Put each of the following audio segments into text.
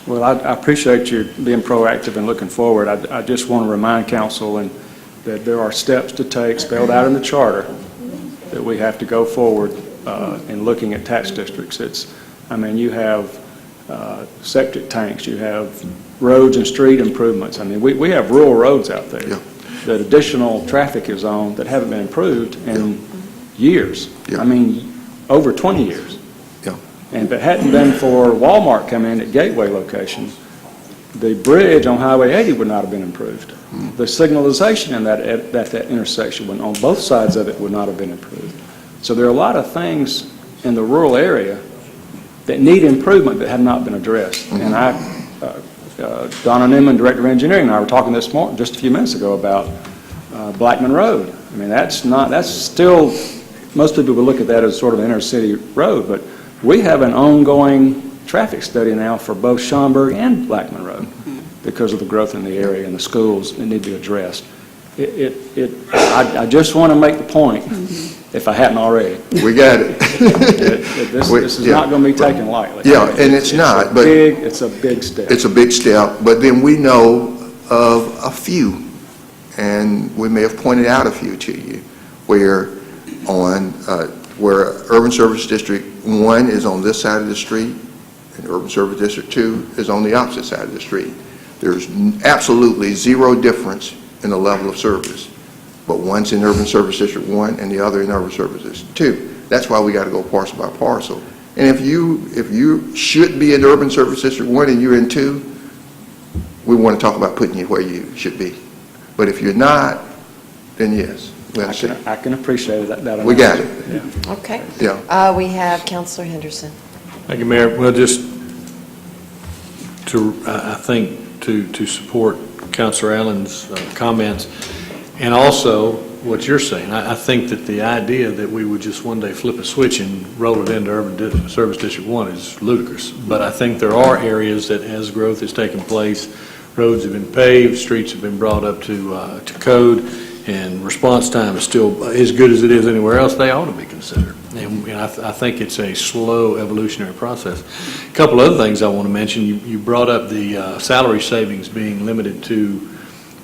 Well, I appreciate you being proactive and looking forward. I just want to remind council that there are steps to take spelled out in the charter that we have to go forward in looking at tax districts. You have septic tanks, you have roads and street improvements. We have rural roads out there that additional traffic is on that haven't been improved in years. Over 20 years. And if it hadn't been for Walmart coming in at Gateway location, the bridge on Highway 80 would not have been improved. The signalization in that intersection on both sides of it would not have been improved. So there are a lot of things in the rural area that need improvement that have not been addressed. And Donna Newman, Director of Engineering, and I were talking this morning, just a few minutes ago, about Blackman Road. That's still, most people would look at that as sort of an inner city road, but we have an ongoing traffic study now for both Schaumburg and Blackman Road because of the growth in the area and the schools that need to be addressed. I just want to make the point, if I hadn't already. We got it. This is not going to be taken lightly. Yeah, and it's not. But it's a big step. It's a big step, but then we know of a few, and we may have pointed out a few to you, where Urban Service District 1 is on this side of the street, and Urban Service District 2 is on the opposite side of the street. There's absolutely zero difference in the level of service, but one's in Urban Service District 1 and the other in Urban Service District 2. That's why we got to go parcel by parcel. And if you should be in Urban Service District 1 and you're in 2, we want to talk about putting you where you should be. But if you're not, then yes. I can appreciate that. We got it. Yeah. Okay. Yeah. We have Councilor Henderson. Thank you, Mayor. Well, just I think to support Councilor Allen's comments, and also what you're saying, I think that the idea that we would just one day flip a switch and roll it into Urban Service District 1 is ludicrous. But I think there are areas that, as growth has taken place, roads have been paved, streets have been brought up to code, and response time is still as good as it is anywhere else. They ought to be considered. And I think it's a slow evolutionary process. A couple other things I want to mention. You brought up the salary savings being limited to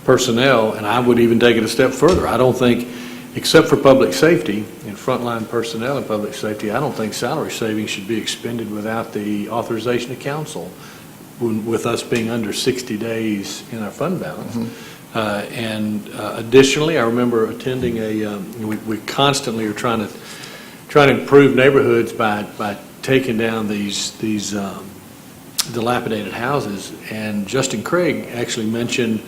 personnel, and I would even take it a step further. I don't think, except for public safety and frontline personnel in public safety, I don't think salary savings should be expended without the authorization of council, with us being under 60 days in our fund balance. Additionally, I remember attending we constantly are trying to improve neighborhoods by taking down these dilapidated houses, and Justin Craig actually mentioned,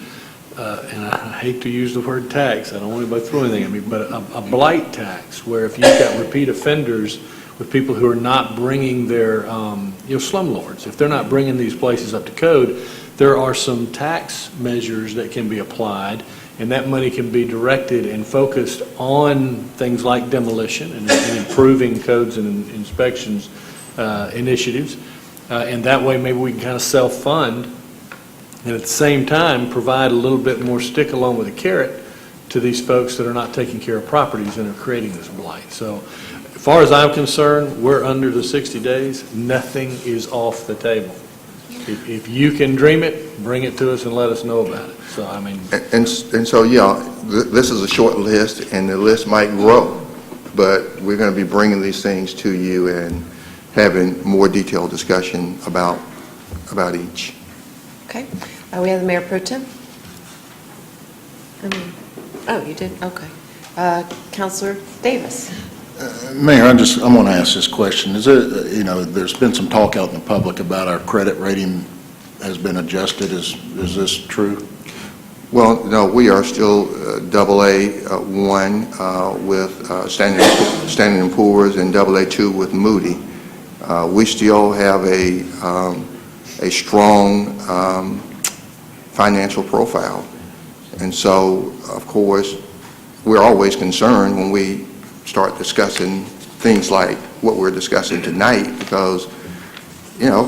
and I hate to use the word tax, I don't want anybody to throw anything at me, but a blight tax, where if you've got repeat offenders with people who are not bringing their slumlords, if they're not bringing these places up to code, there are some tax measures that can be applied, and that money can be directed and focused on things like demolition and improving codes and inspections initiatives. And that way maybe we can kind of self-fund, and at the same time provide a little bit more stick along with a carrot to these folks that are not taking care of properties and are creating this blight. So as far as I'm concerned, we're under the 60 days. Nothing is off the table. If you can dream it, bring it to us and let us know about it. So I mean, and so this is a short list, and the list might grow, but we're going to be bringing these things to you and having more detailed discussion about each. Okay. We have the Mayor Pro Tem. Oh, you did? Okay. Councilor Davis. Mayor, I want to ask this question. Is it, there's been some talk out in the public about our credit rating has been adjusted. Is this true? Well, no, we are still AA1 with Standard & Poor's and AA2 with Moody. We still have a strong financial profile. And so, of course, we're always concerned when we start discussing things like what we're discussing tonight, because,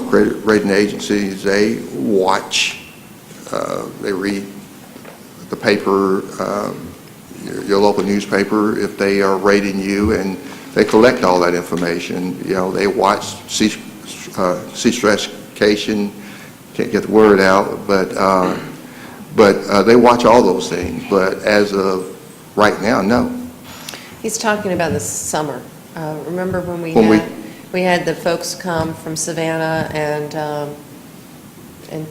credit rating agencies, they watch, they read the paper, your local newspaper, if they are rating you, and they collect all that information. They watch C-stress vacation, can't get the word out, but they watch all those things. But as of right now, no. He's talking about the summer. Remember when we When had the folks come from Savannah and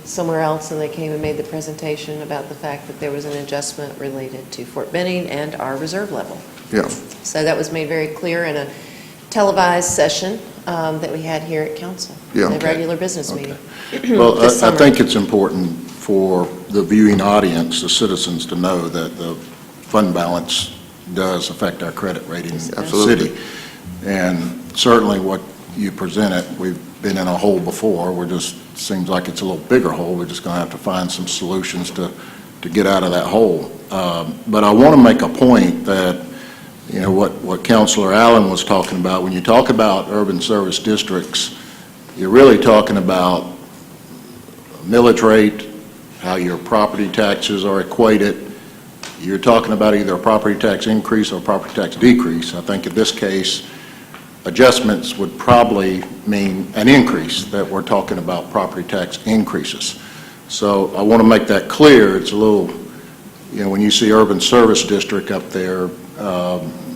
somewhere else, and they came and made the presentation about the fact that there was an adjustment related to Fort Benning and our reserve level. Yeah. So that was made very clear in a televised session that we had here at council, Yeah. a regular business meeting. Well, this I summer. think it's important for the viewing audience, the citizens, to know that the fund balance does affect our credit rating in the Absolutely. city. And certainly what you presented, we've been in a hole before. Seems like it's a little bigger hole. We're just going to have to find some solutions to get out of that hole. But I want to make a point that, you know, what Councilor Allen was talking about, when you talk about urban service districts, you're really talking about millage rate, how your property taxes are equated. You're talking about either a property tax increase or a property tax decrease. I think in this case, adjustments would probably mean an increase, that we're talking about property tax increases. So I want to make that clear. It's a little, you know, when you see urban service district up there,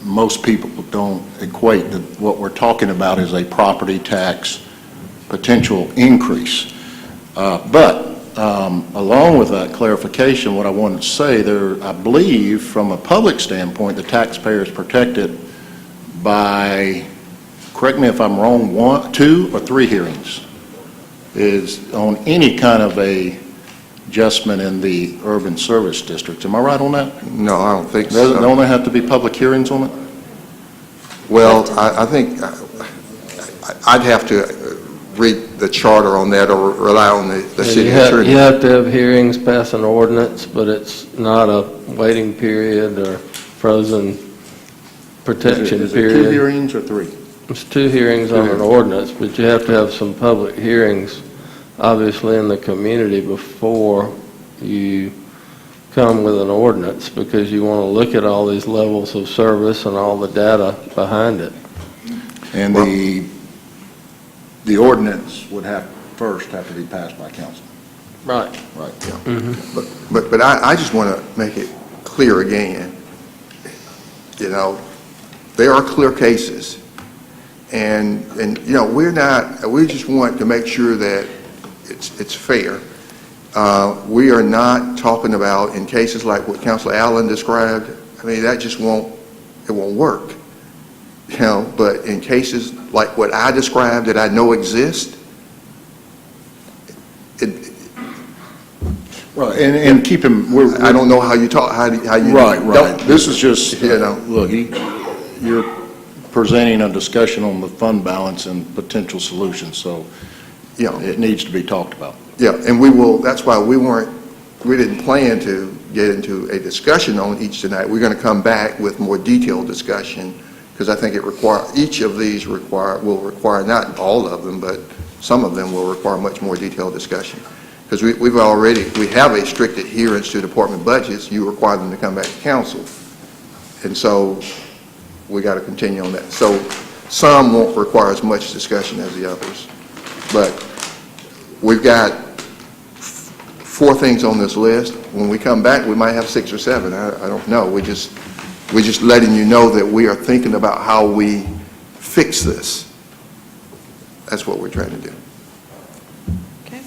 most people don't equate that what we're talking about is a property tax potential increase. But along with that clarification, what I wanted to say there, I believe from a public standpoint, the taxpayer is protected by, correct me if I'm wrong, 1, 2, or 3 hearings is on any kind of a adjustment in the urban service districts. Am I right on that? No, I don't think so. Don't there have to be public hearings on it? Well, I think I'd have to read the charter on that or rely on the city attorney. You have to have hearings, pass an ordinance, but it's not a waiting period or frozen protection Is it 2 period. hearings or 3? It's 2 hearings on an ordinance, but you have to have some public hearings, obviously, in the community before you come with an ordinance, because you want to look at all these levels of service and all the data behind it. And the ordinance would first have to be passed by council. Right. Right. But I just want to make it clear again, you know, there are clear cases. And you know, we just want to make sure that it's fair. We are not talking about in cases like what Councilor Allen described. I mean, that just won't work. You know, but in cases like what I described that I know exist, Right, and keep him, I don't know how you talk, how you right. don't. This is just, You know. look, you're presenting a discussion on the fund balance and potential solutions, so Yeah. it needs to be talked about. Yeah, and that's why we didn't plan to get into a discussion on each tonight. We're going to come back with more detailed discussion, because I think each of these will require, not all of them, but some of them will require much more detailed discussion. Because we have a strict adherence to department budgets. You require them to come back to council. And so we got to continue on that. So some won't require as much discussion as the others. But we've got 4 things on this list. When we come back, we might have 6 or 7. I don't know. We're just letting you know that we are thinking about how we fix this. That's what we're trying to do. Okay.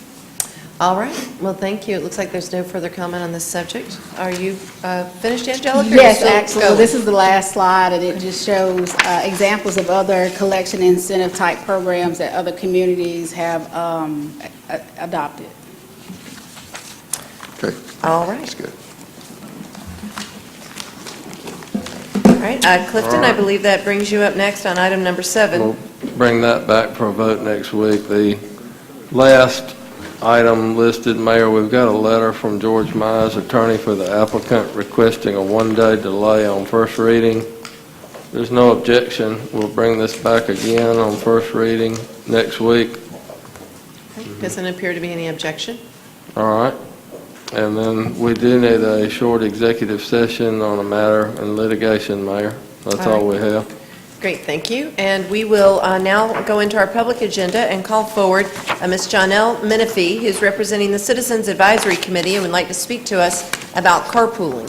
All right. Well, thank you. It looks like there's no further comment on this subject. Are you finished, Angelica? or you Yes, still actually, going? this is the last slide, and it just shows examples of other collection incentive type programs that other communities have adopted. Okay, All right. that's good. All right. Clifton, I believe that brings you up next on item number 7. We'll bring that back for a vote next week. The last item listed, Mayor, we've got a letter from George Myers, attorney for the applicant, requesting a 1-day delay on first reading. There's no objection. We'll bring this back again on first reading next week. Doesn't appear to be any objection. All right. And then we do need a short executive session on a matter in litigation, Mayor. That's all we have. Great, thank you. And we will now go into our public agenda and call forward Ms. Jonelle Menifee, who's representing the Citizens Advisory Committee and would like to speak to us about carpooling.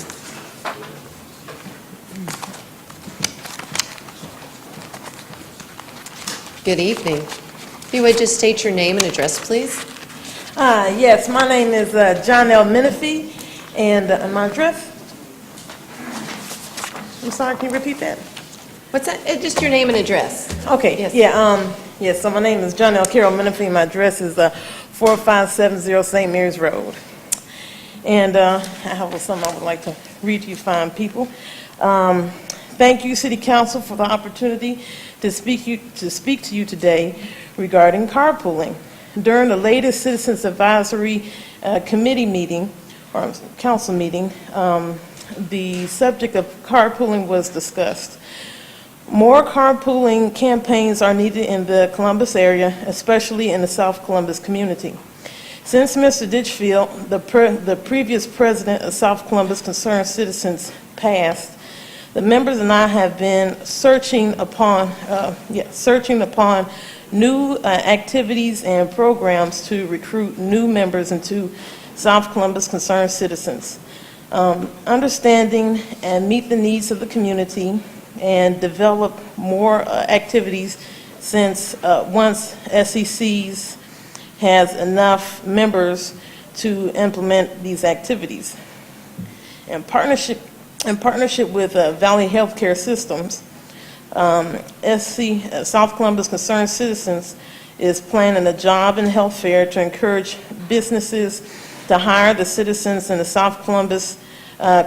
Good evening. If you would just state your name and address, please. Yes, my name is Jonelle Menifee, and my address, I'm sorry, can you repeat that? What's that? Just your name and address. Okay, Yes. yes, so my name is Jonelle Carol Menifee, my address is 4570 St. Mary's Road. And I have something I would like to read to you fine people. Thank you, City Council, for the opportunity to speak to you today regarding carpooling. During the latest Citizens Advisory Committee meeting, or council meeting, the subject of carpooling was discussed. More carpooling campaigns are needed in the Columbus area, especially in the South Columbus community. Since Mr. Ditchfield, the previous president of South Columbus Concerned Citizens, passed, the members and I have been searching upon new activities and programs to recruit new members into South Columbus Concerned Citizens, understanding and meet the needs of the community and develop more activities since once SECs has enough members to implement these activities. In partnership with Valley Healthcare Systems, South Columbus Concerned Citizens is planning a job and health fair to encourage businesses to hire the citizens in the South Columbus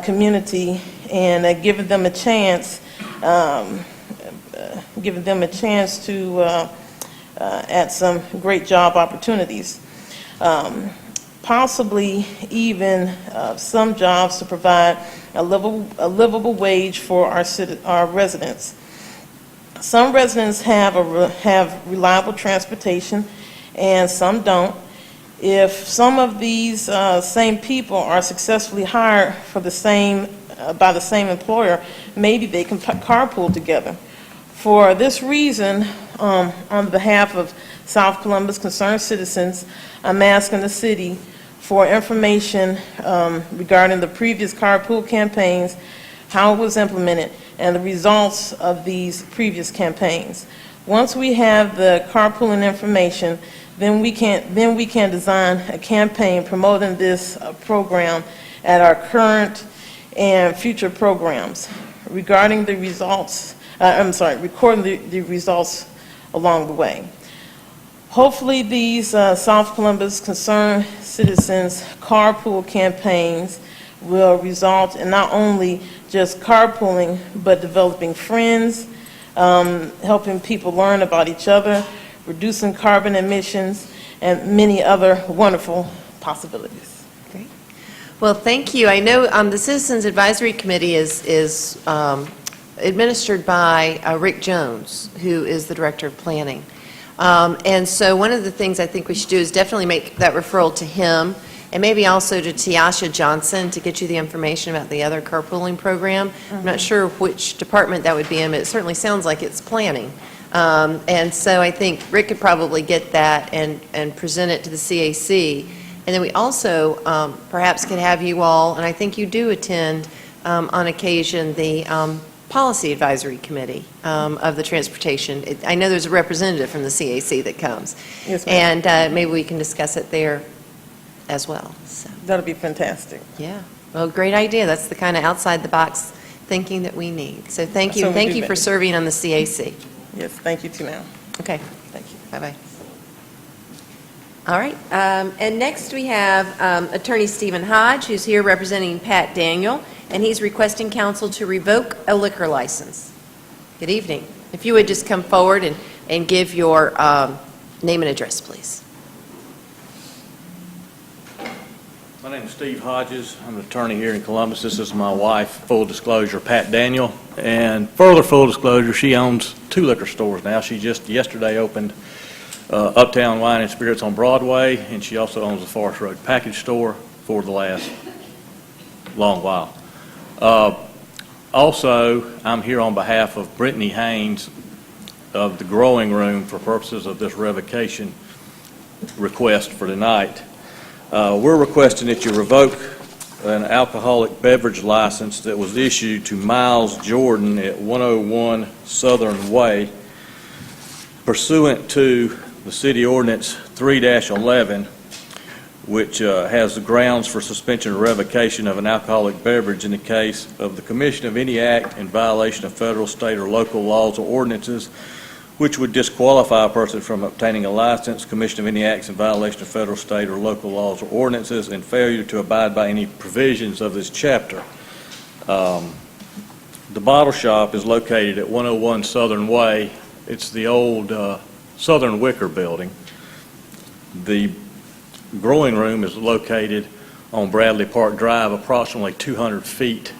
community and giving them a chance to at some great job opportunities. Possibly even some jobs to provide a livable wage for our residents. Some residents have reliable transportation, and some don't. If some of these same people are successfully hired for by the same employer, maybe they can carpool together. For this reason, on behalf of South Columbus Concerned Citizens, I'm asking the city for information regarding the previous carpool campaigns, how it was implemented, and the results of these previous campaigns. Once we have the carpooling information, then we can design a campaign promoting this program at our current and future programs. Regarding the results, recording the results along the way. Hopefully these South Columbus Concerned Citizens carpool campaigns will result in not only just carpooling, but developing friends, helping people learn about each other, reducing carbon emissions, and many other wonderful possibilities. Great. Well, thank you. I know the Citizens Advisory Committee is administered by Rick Jones, who is the Director of Planning. And so one of the things I think we should do is definitely make that referral to him, and maybe also to Tiasha Johnson to get you the information about the other carpooling program. I'm not sure which department that would be in, but it certainly sounds like it's planning. And so I think Rick could probably get that and present it to the CAC. And then we also perhaps could have you all, and I think you do attend on occasion, the Policy Advisory Committee of the Transportation. I know there's a representative from the CAC that comes. Yes, ma'am. And maybe we can discuss it there as well. So, That'll be fantastic. yeah. Well, great idea. That's the kind of outside-the-box thinking that we need. So thank you. So we Thank do you that. for serving on the CAC. Yes, thank you too now. Okay. Thank you. Bye-bye. All right. And next we have Attorney Stephen Hodge, who's here representing Pat Daniel, and he's requesting council to revoke a liquor license. Good evening. If you would just come forward and give your name and address, please. My name is Steve Hodges. I'm an attorney here in Columbus. This is my wife, full disclosure, Pat Daniel. And further full disclosure, she owns 2 liquor stores now. She just yesterday opened Uptown Wine and Spirits on Broadway, and she also owns the Forest Road Package Store for the last long while. Also, I'm here on behalf of Brittany Haynes of the Growing Room for purposes of this revocation request for tonight. We're requesting that you revoke an alcoholic beverage license that was issued to Miles Jordan at 101 Southern Way pursuant to the City Ordinance 3-11, which has the grounds for suspension or revocation of an alcoholic beverage in the case of the commission of any act in violation of federal, state, or local laws or ordinances which would disqualify a person from obtaining a license, commission of any acts in violation of federal, state, or local laws or ordinances, and failure to abide by any provisions of this chapter. The bottle shop is located at 101 Southern Way. It's the old Southern Wicker building. The Growing Room is located on Bradley Park Drive, approximately 200 feet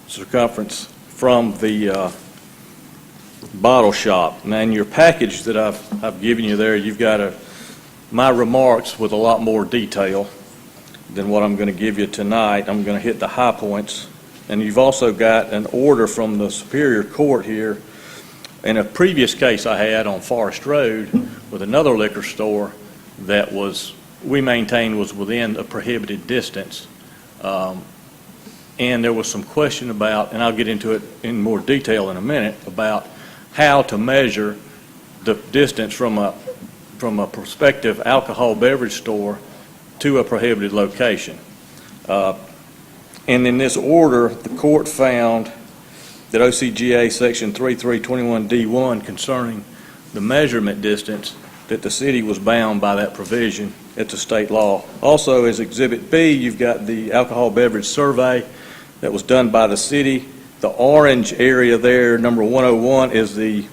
circumference from the bottle shop. Now, in your package that I've given you there, you've got my remarks with a lot more detail than what I'm going to give you tonight. I'm going to hit the high points. And you've also got an order from the Superior Court here. In a previous case I had on Forest Road with another liquor store that we maintained was within a prohibited distance. And there was some question about, and I'll get into it in more detail in a minute, about how to measure the distance from a prospective alcohol beverage store to a prohibited location. And in this order, the court found that OCGA Section 3321D1 concerning the measurement distance, that the city was bound by that provision at the state law. Also, as Exhibit B, you've got the alcohol beverage survey that was done by the city. The orange area there, number 101, is the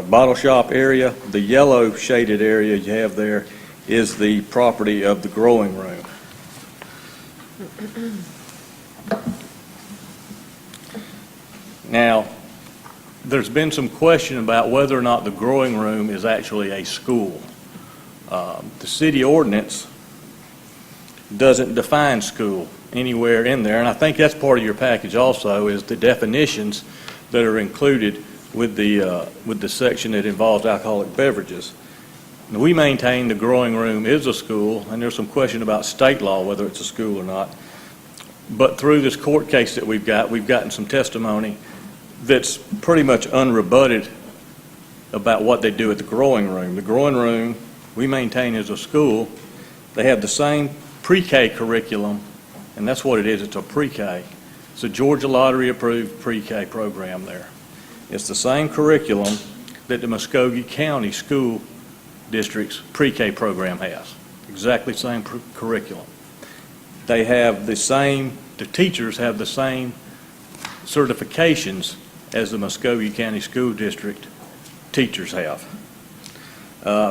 bottle shop area. The yellow shaded area you have there is the property of the Growing Room. Now, there's been some question about whether or not the Growing Room is actually a school. The city ordinance doesn't define school anywhere in there, and I think that's part of your package also, is the definitions that are included with the section that involves alcoholic beverages. Now, we maintain the Growing Room is a school, and there's some question about state law whether it's a school or not. But through this court case that we've gotten some testimony that's pretty much unrebutted about what they do at the Growing Room. The Growing Room, we maintain, is a school. They have the same pre-K curriculum, and that's what it is. It's a pre-K. It's a Georgia Lottery-approved pre-K program there. It's the same curriculum that the Muskogee County School District's pre-K program has. Exactly the same curriculum. They have the teachers have the same certifications as the Muskogee County School District teachers have.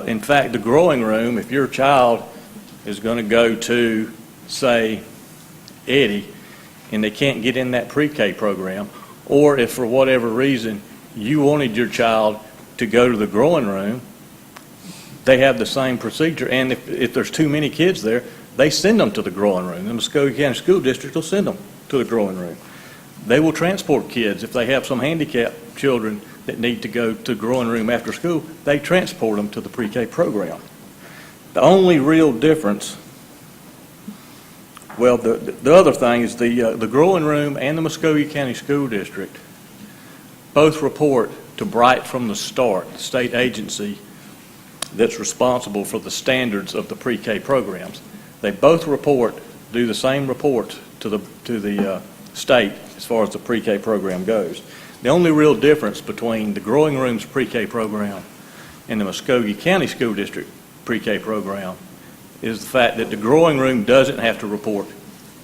In fact, the Growing Room, if your child is going to go to, say, Eddie, and they can't get in that pre-K program, or if for whatever reason you wanted your child to go to the Growing Room, they have the same procedure. And if there's too many kids there, they send them to the Growing Room. The Muskogee County School District will send them to the Growing Room. They will transport kids. If they have some handicapped children that need to go to the Growing Room after school, they transport them to the pre-K program. The only real difference, well, the other thing is the Growing Room and the Muskogee County School District both report to Bright from the Start, the state agency that's responsible for the standards of the pre-K programs. They both do the same reports to the state as far as the pre-K program goes. The only real difference between the Growing Room's pre-K program and the Muskogee County School District pre-K program is the fact that the Growing Room doesn't have to report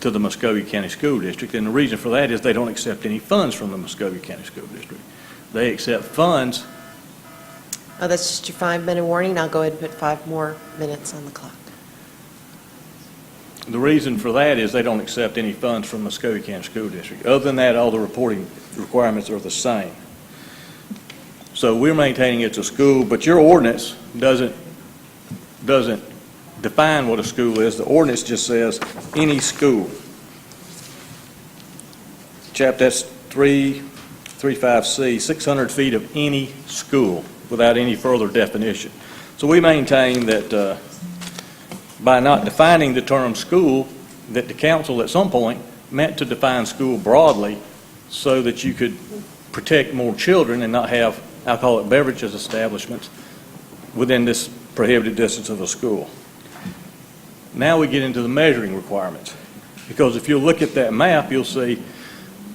to the Muskogee County School District, and the reason for that is they don't accept any funds from the Muskogee County School District. They accept funds. Oh, that's just your 5-minute warning. I'll go ahead and put 5 more minutes on the clock. The reason for that is they don't accept any funds from Muskogee County School District. Other than that, all the reporting requirements are the same. So we're maintaining it's a school, but your ordinance doesn't define what a school is. The ordinance just says any school. Chap, that's 335C, 600 feet of any school without any further definition. So we maintain that by not defining the term school, that the council at some point meant to define school broadly so that you could protect more children and not have alcoholic beverages establishments within this prohibited distance of a school. Now we get into the measuring requirements, because if you look at that map, you'll see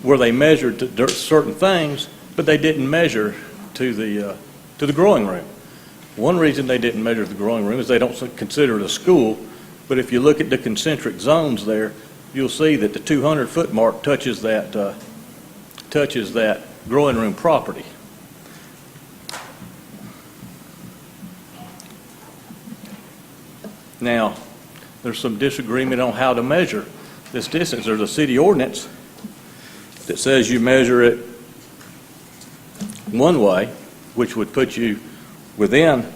where they measured to certain things, but they didn't measure to the growing room. One reason they didn't measure the growing room is they don't consider it a school, but if you look at the concentric zones there, you'll see that the 200-foot mark touches that growing room property. Now, there's some disagreement on how to measure this distance. There's a city ordinance that says you measure it one way, which would put you within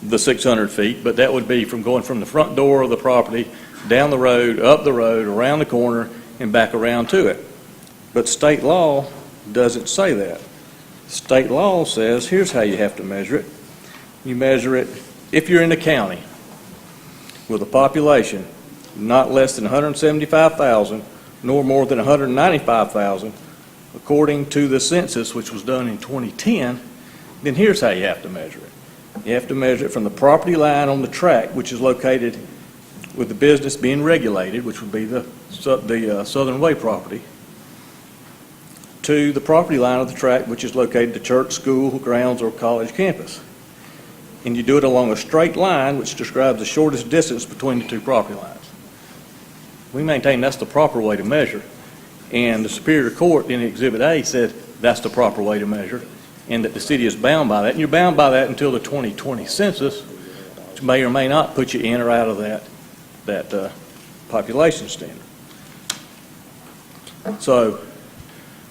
the 600 feet, but that would be from going from the front door of the property, down the road, up the road, around the corner, and back around to it. But state law doesn't say that. State law says, here's how you have to measure it. You measure it if you're in the county with a population not less than 175,000 nor more than 195,000, according to the census, which was done in 2010, then here's how you have to measure it. You have to measure it from the property line on the tract, which is located with the business being regulated, which would be the Southern Way property, to the property line of the tract, which is located the church, school, grounds, or college campus. And you do it along a straight line, which describes the shortest distance between the two property lines. We maintain that's the proper way to measure, and the Superior Court in Exhibit A said that's the proper way to measure, and that the city is bound by that, and you're bound by that until the 2020 census, which may or may not put you in or out of that population standard. So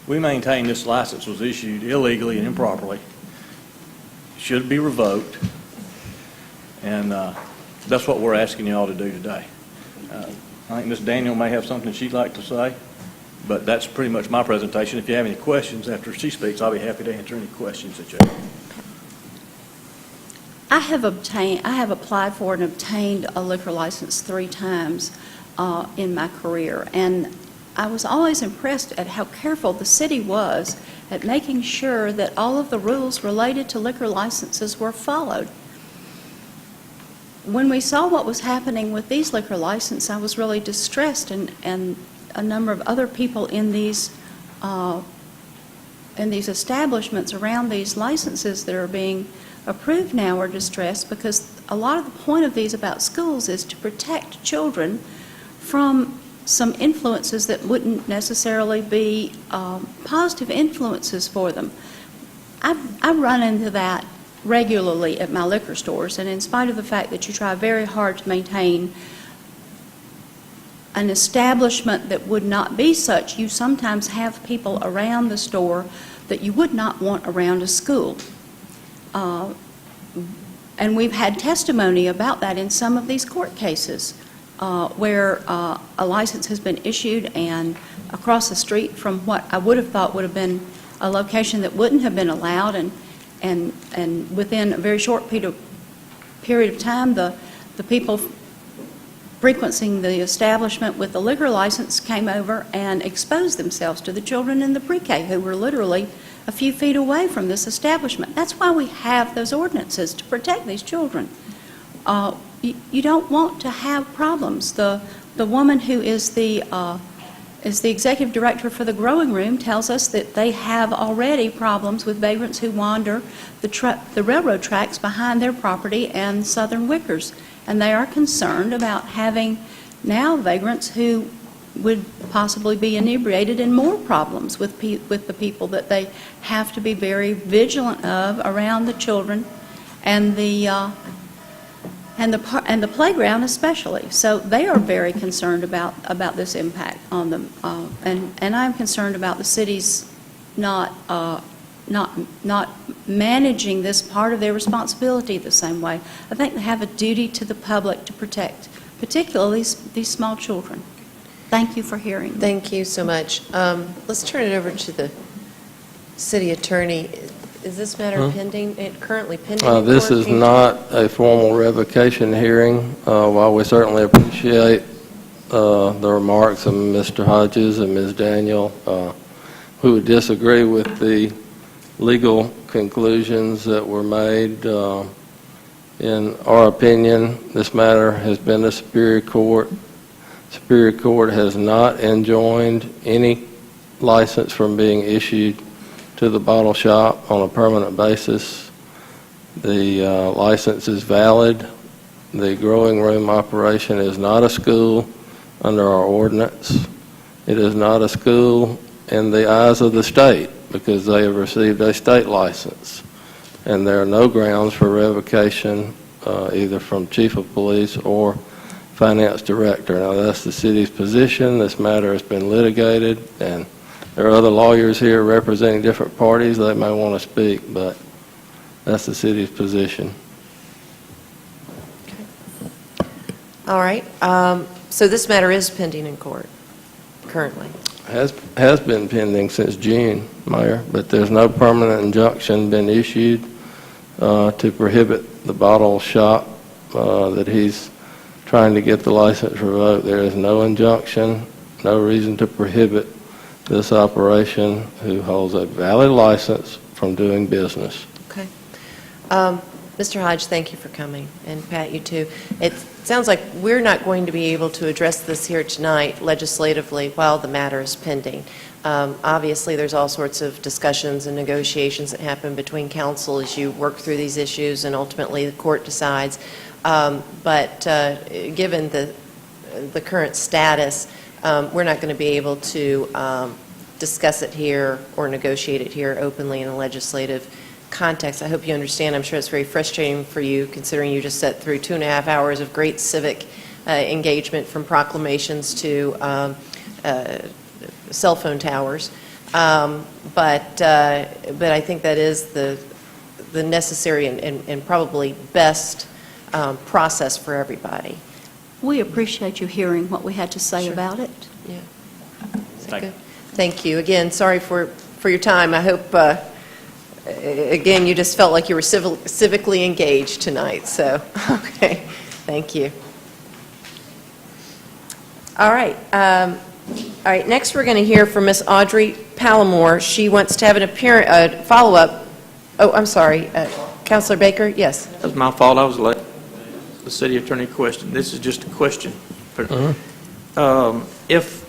we maintain this license was issued illegally and improperly, should be revoked, and that's what we're asking you all to do today. I think Ms. Daniel may have something she'd like to say, but that's pretty much my presentation. If you have any questions after she speaks, I'll be happy to answer any questions that you have. I have applied for and obtained a liquor license 3 times in my career, and I was always impressed at how careful the city was at making sure that all of the rules related to liquor licenses were followed. When we saw what was happening with these liquor licenses, I was really distressed, and a number of other people in these establishments around these licenses that are being approved now are distressed, because a lot of the point of these about schools is to protect children from some influences that wouldn't necessarily be positive influences for them. I run into that regularly at my liquor stores, and in spite of the fact that you try very hard to maintain an establishment that would not be such, you sometimes have people around the store that you would not want around a school. And we've had testimony about that in some of these court cases where a license has been issued, and across the street from what I would have thought would have been a location that wouldn't have been allowed, and within a very short period of time, the people frequenting the establishment with the liquor license came over and exposed themselves to the children in the pre-K who were literally a few feet away from this establishment. That's why we have those ordinances, to protect these children. You don't want to have problems. The woman who is the executive director for the growing room tells us that they have already problems with vagrants who wander the railroad tracks behind their property and Southern Wickers, and they are concerned about having now vagrants who would possibly be inebriated, and more problems with the people that they have to be very vigilant of around the children and the playground especially. So they are very concerned about this impact on them, and I'm concerned about the city's not managing this part of their responsibility the same way. I think they have a duty to the public to protect, particularly these small children. Thank you for hearing me. Thank you so much. Let's turn it over to the city attorney. Is this matter pending, currently pending? in This court? is not a formal revocation hearing. While we certainly appreciate the remarks of Mr. Hodges and Ms. Daniel, who would disagree with the legal conclusions that were made, in our opinion, this matter has been to Superior Court. Superior Court has not enjoined any license from being issued to the bottle shop on a permanent basis. The license is valid. The growing room operation is not a school under our ordinance. It is not a school in the eyes of the state because they have received a state license. And there are no grounds for revocation either from Chief of Police or Finance Director. Now, that's the city's position. This matter has been litigated, and there are other lawyers here representing different parties. They may want to speak, but that's the city's position. All right. So this matter is pending in court currently? Has been pending since June, Mayor, but there's no permanent injunction been issued to prohibit the bottle shop that he's trying to get the license revoked. There is no injunction, no reason to prohibit this operation who holds a valid license from doing business. Okay. Mr. Hodge, thank you for coming, and Pat, you too. It sounds like we're not going to be able to address this here tonight legislatively while the matter is pending. Obviously, there's all sorts of discussions and negotiations that happen between council as you work through these issues, and ultimately the court decides. But given the current status, we're not going to be able to discuss it here or negotiate it here openly in a legislative context. I hope you understand. I'm sure it's very frustrating for you, considering you just sat through 2.5 hours of great civic engagement, from proclamations to cell phone towers. But I think that is the necessary and probably best process for everybody. We appreciate you hearing what we had to say about it. Yeah. Thank you. Again, sorry for your time. I hope, again, you just felt like you were civically engaged tonight. So, okay. Thank you. All right. All right. Next, we're going to hear from Miss Audrey Pallamore. She wants to have an follow-up. Oh, I'm sorry. Councilor Baker, yes. That was my fault. I was late. The city attorney question. This is just a question. If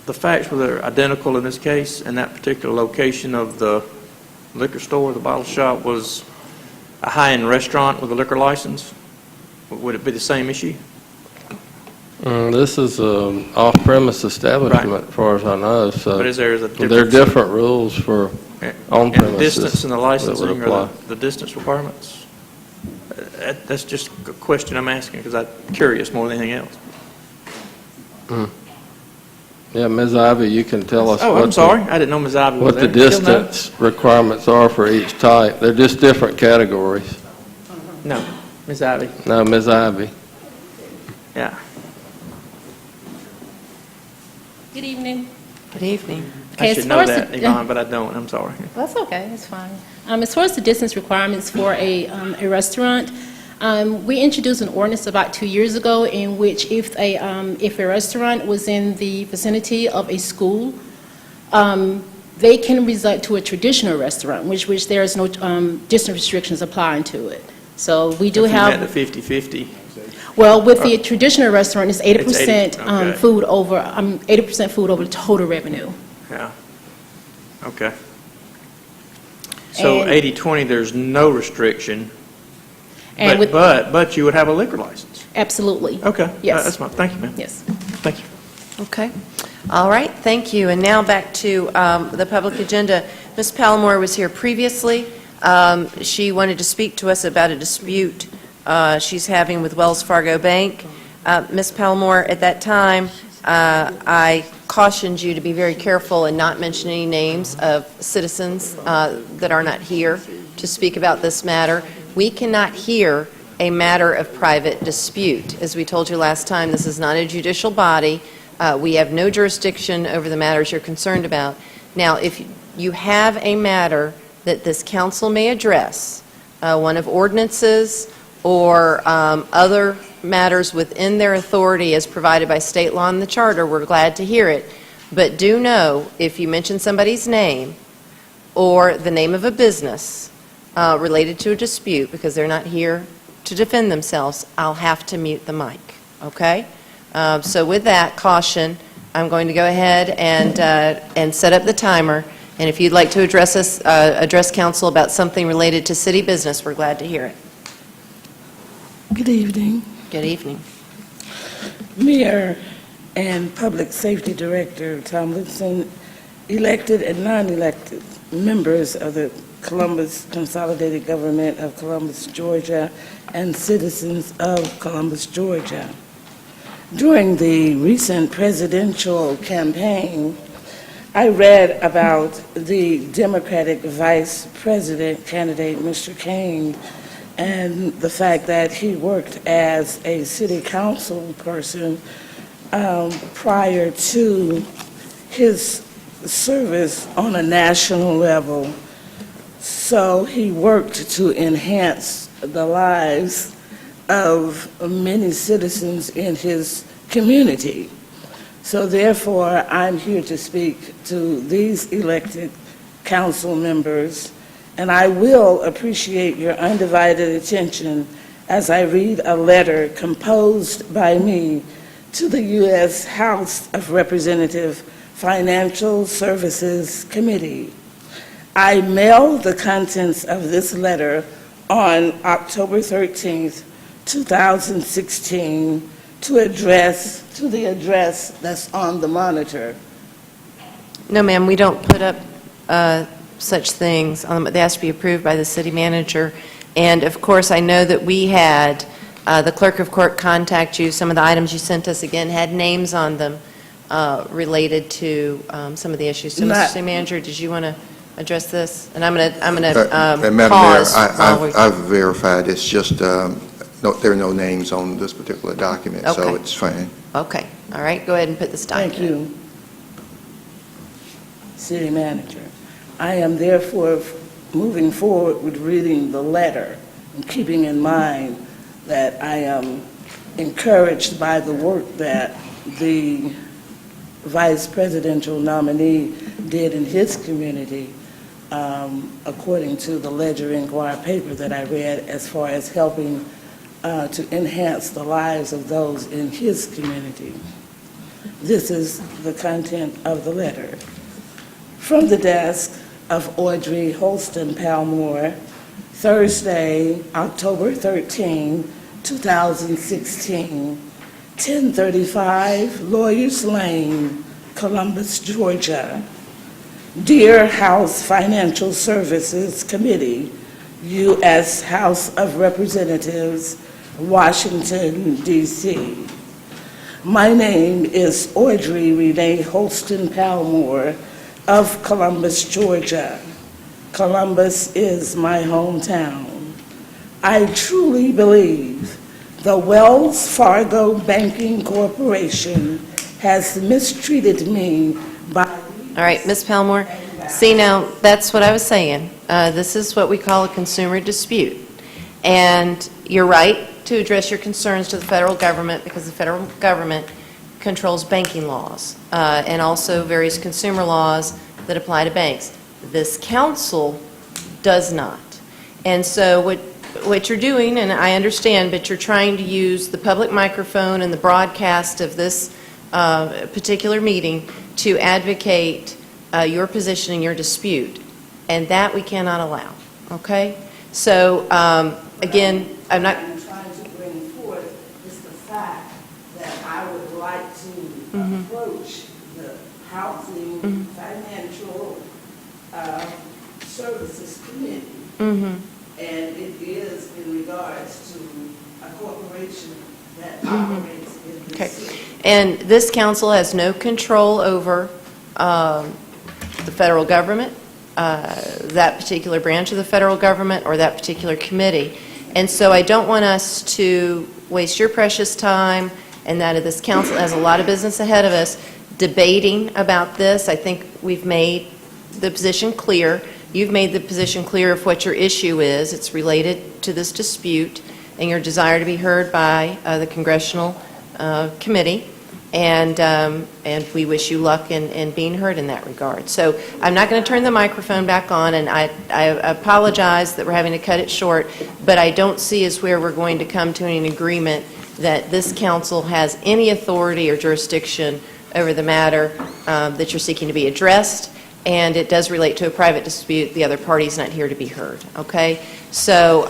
the facts were identical in this case, and that particular location of the liquor store, the bottle shop, was a high-end restaurant with a liquor license, would it be the same issue? This is an off-premise establishment, as far as I know. So But there a difference? There are different rules for on-premises. And the distance and the licensing, that would or apply. the distance requirements? That's just a question I'm asking because I'm curious more than anything else. Yeah, Ms. Ivy, you can tell us Oh, I'm sorry. I didn't know Ms. Ivy was what the there. Still no? distance requirements are for each type. They're just different categories. No, Ms. Ivy. No, Ms. Ivy. Yeah. Good evening. Good evening. I Okay, should as know far as that, the- Yvonne, but I don't. I'm sorry. That's okay, it's fine. As far as the distance requirements for a restaurant, we introduced an ordinance about 2 years ago in which if a restaurant was in the vicinity of a school, they can resort to a traditional restaurant, which there is no distance restrictions applying to it. So we do If you have. met the 50-50. Well, with the traditional restaurant, it's 80% 80, okay. food over 80% food over the total revenue. Yeah. Okay. So And- 80-20, there's no restriction, And with but you would have a liquor license. absolutely. Okay. Yes. That's fine. Thank you, ma'am. Yes. Thank you. Okay. All right, thank you. And now back to the public agenda. Ms. Pallamore was here previously. She wanted to speak to us about a dispute she's having with Wells Fargo Bank. Ms. Pallamore, at that time, I cautioned you to be very careful and not mention any names of citizens that are not here to speak about this matter. We cannot hear a matter of private dispute. As we told you last time, this is not a judicial body. We have no jurisdiction over the matters you're concerned about. Now, if you have a matter that this council may address, one of ordinances or other matters within their authority as provided by state law and the charter, we're glad to hear it. But do know, if you mention somebody's name or the name of a business related to a dispute, because they're not here to defend themselves, I'll have to mute the mic, okay? So with that caution, I'm going to go ahead and set up the timer. And if you'd like to address us, address council about something related to city business, we're glad to hear it. Good evening. Good evening. Mayor and Public Safety Director Tomlinson, elected and non-elected members of the Columbus Consolidated Government of Columbus, Georgia, and citizens of Columbus, Georgia. During the recent presidential campaign, I read about the Democratic Vice President candidate, Mr. King, and the fact that he worked as a city council person prior to his service on a national level. So he worked to enhance the lives of many citizens in his community. So therefore, I'm here to speak to these elected council members, and I will appreciate your undivided attention as I read a letter composed by me to the U.S. House of Representatives Financial Services Committee. I mailed the contents of this letter on October 13th, 2016, to the address that's on the monitor. No, ma'am, we don't put up such things. They have to be approved by the city manager. And of course, I know that we had the clerk of court contact you. Some of the items you sent us, again, had names on them related to some of the issues. So, Mr. City Manager, did you want to address this? And I'm going to Madam Mayor, pause. while we- I've verified, it's just, there are no names on this particular document, so Okay. it's fine. Okay, all right, go ahead and put this document. Thank you, City Manager. I am therefore moving forward with reading the letter and keeping in mind that I am encouraged by the work that the vice presidential nominee did in his community, according to the Ledger Inquirer paper that I read, as far as helping to enhance the lives of those in his community. This is the content of the letter. From the desk of Audrey Holston Palmore, Thursday, October 13, 2016, 1035 Lawyers Lane, Columbus, Georgia. Dear House Financial Services Committee, U.S. House of Representatives, Washington, D.C. My name is Audrey Renee Holston Palmore of Columbus, Georgia. Columbus is my hometown. I truly believe the Wells Fargo Banking Corporation has mistreated me by... All right, Ms. Palmore, see now, that's what I was saying. This is what we call a consumer dispute. And you're right to address your concerns to the federal government because the federal government controls banking laws and also various consumer laws that apply to banks. This council does not. And so what you're doing, and I understand, but you're trying to use the public microphone and the broadcast of this particular meeting to advocate your position in your dispute, and that we cannot allow, okay? So, again, I'm not... I'm trying to bring forth is the fact that I would like to approach the Housing Financial Services Committee, and it is in regards to a corporation that operates in the Okay. city. And this council has no control over the federal government, that particular branch of the federal government, or that particular committee. And so I don't want us to waste your precious time and that this council has a lot of business ahead of us debating about this. I think we've made the position clear. You've made the position clear of what your issue is. It's related to this dispute and your desire to be heard by the congressional committee. And we wish you luck in being heard in that regard. So I'm not going to turn the microphone back on, and I apologize that we're having to cut it short, but I don't see as where we're going to come to an agreement that this council has any authority or jurisdiction over the matter that you're seeking to be addressed, and it does relate to a private dispute. The other party's not here to be heard, okay? So,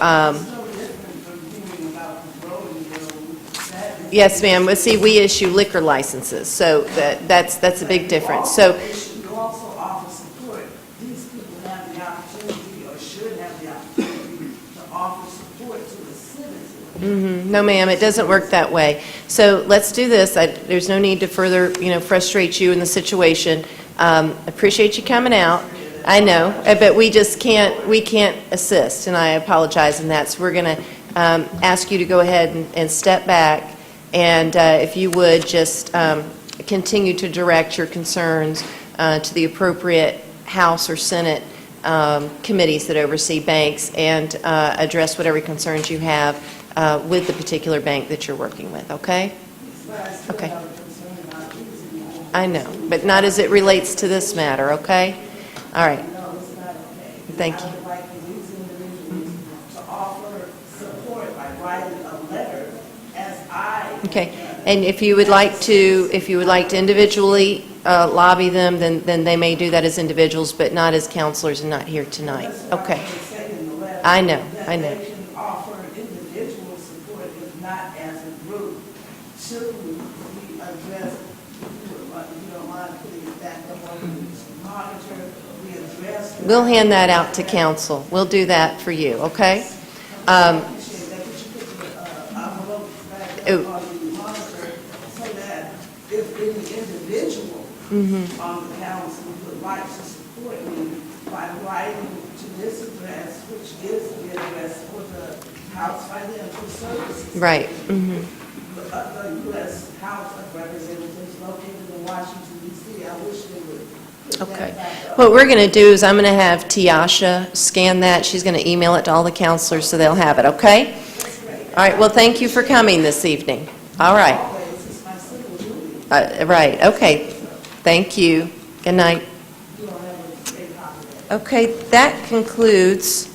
yes, ma'am. Well, see, we issue liquor licenses, so that's a big difference. So, You also offer support. These people have the opportunity, or should have the opportunity, to offer support to the citizens. no, ma'am, it doesn't work that way. So let's do this. There's no need to further, frustrate you in the situation. Appreciate you coming out. I know, but we just can't assist, and I apologize in that. So we're going to ask you to go ahead and step back, and if you would just continue to direct your concerns to the appropriate House or Senate committees that oversee banks, and address whatever concerns you have with the particular bank that you're working with, okay? Okay. I know, but not as it relates to this matter, okay? All right. Thank you. I would like these individuals to offer support by writing a letter as I. Okay. And if you would like to individually lobby them, then they may do that as individuals, but not as counselors and not here tonight. Okay. I know. They can offer individual support, if not as a group, to be addressed. You don't mind putting it back up on the monitor, we address. We'll hand that out to council. We'll do that for you, okay? I appreciate that. Could you put the envelope back up on the monitor so that if any individual on the council would like to support me by writing to this address, which is the address for the House Financial Services. Right. The U.S. House of Representatives located in Washington, D.C. I wish they would put Okay. that back up. What we're going to do is I'm going to have Tiasha scan that. She's going to email it to all the counselors so they'll have it, okay? All right. Well, thank you for coming this evening. All right. Always, it's my civil duty. Right. Okay. Thank you. Good night. You don't have a great holiday. Okay. That concludes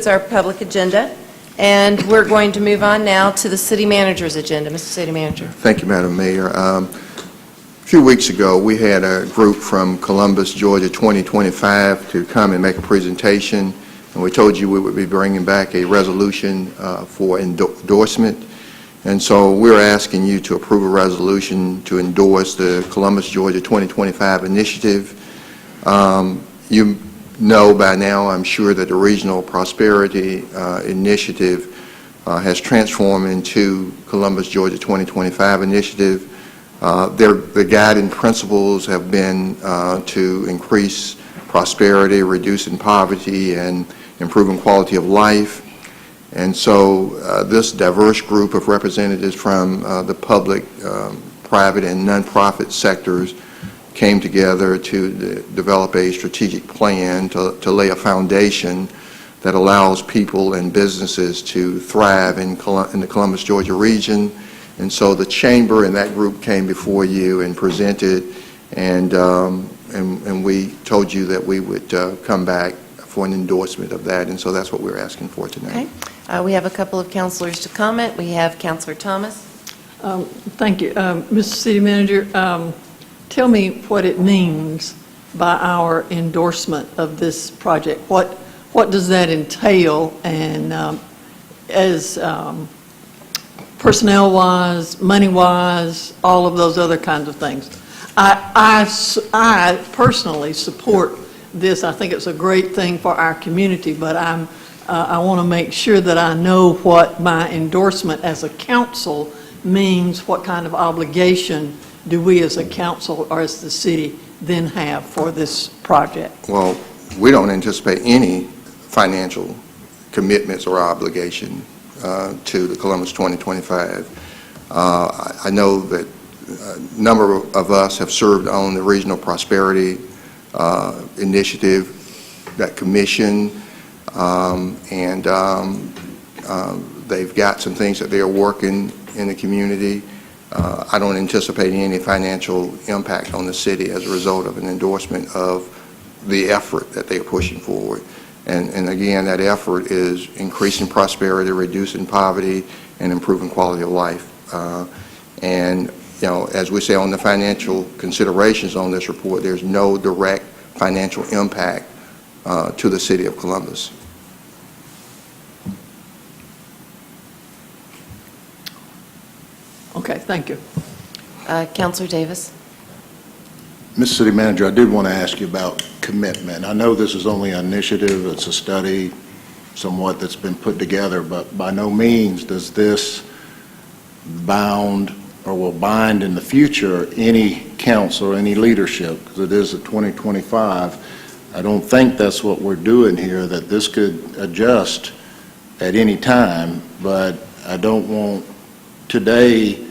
our public agenda. And we're going to move on now to the city manager's agenda. Mr. City Manager. Thank you, Madam Mayor. A few weeks ago, we had a group from Columbus, Georgia 2025 to come and make a presentation, and we told you we would be bringing back a resolution for endorsement. And so we're asking you to approve a resolution to endorse the Columbus, Georgia 2025 initiative. You know by now, I'm sure, that the Regional Prosperity Initiative has transformed into Columbus, Georgia 2025 initiative. The guiding principles have been to increase prosperity, reducing poverty, and improving quality of life. And so this diverse group of representatives from the public, private, and nonprofit sectors came together to develop a strategic plan to lay a foundation that allows people and businesses to thrive in the Columbus, Georgia region. And so the chamber and that group came before you and presented, and we told you that we would come back for an endorsement of that, and so that's what we're asking for tonight. Okay. We have a couple of counselors to comment. We have Councilor Thomas. Thank you. Mr. City Manager, tell me what it means by our endorsement of this project. What does that entail, and as personnel-wise, money-wise, all of those other kinds of things? I personally support this. I think it's a great thing for our community, but I want to make sure that I know what my endorsement as a council means. What kind of obligation do we as a council or as the city then have for this project? Well, we don't anticipate any financial commitments or obligation to the Columbus 2025 I know that a number of us have served on the Regional Prosperity Initiative, that commission, and they've got some things that they're working in the community. I don't anticipate any financial impact on the city as a result of an endorsement of the effort that they are pushing forward. And again, that effort is increasing prosperity, reducing poverty, and improving quality of life. And, you know, as we say on the financial considerations on this report, there's no direct financial impact to the city of Columbus. Okay, thank you. Councilor Davis? Mr. City Manager, I did want to ask you about commitment. I know this is only an initiative, it's a study somewhat that's been put together, but by no means does this bound or will bind in the future any council or any leadership, because it is a 2025. I don't think that's what we're doing here, that this could adjust at any time, but I don't want today.